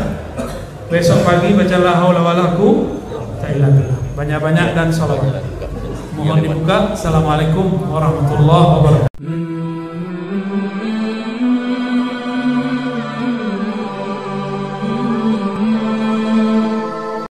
[SPEAKER 2] Besok pagi baca la haula wala quwwata illa billah. Banyak-banyak dan shalawat. Mohon dibuka. Assalamualaikum warahmatullahi wabarakatuh.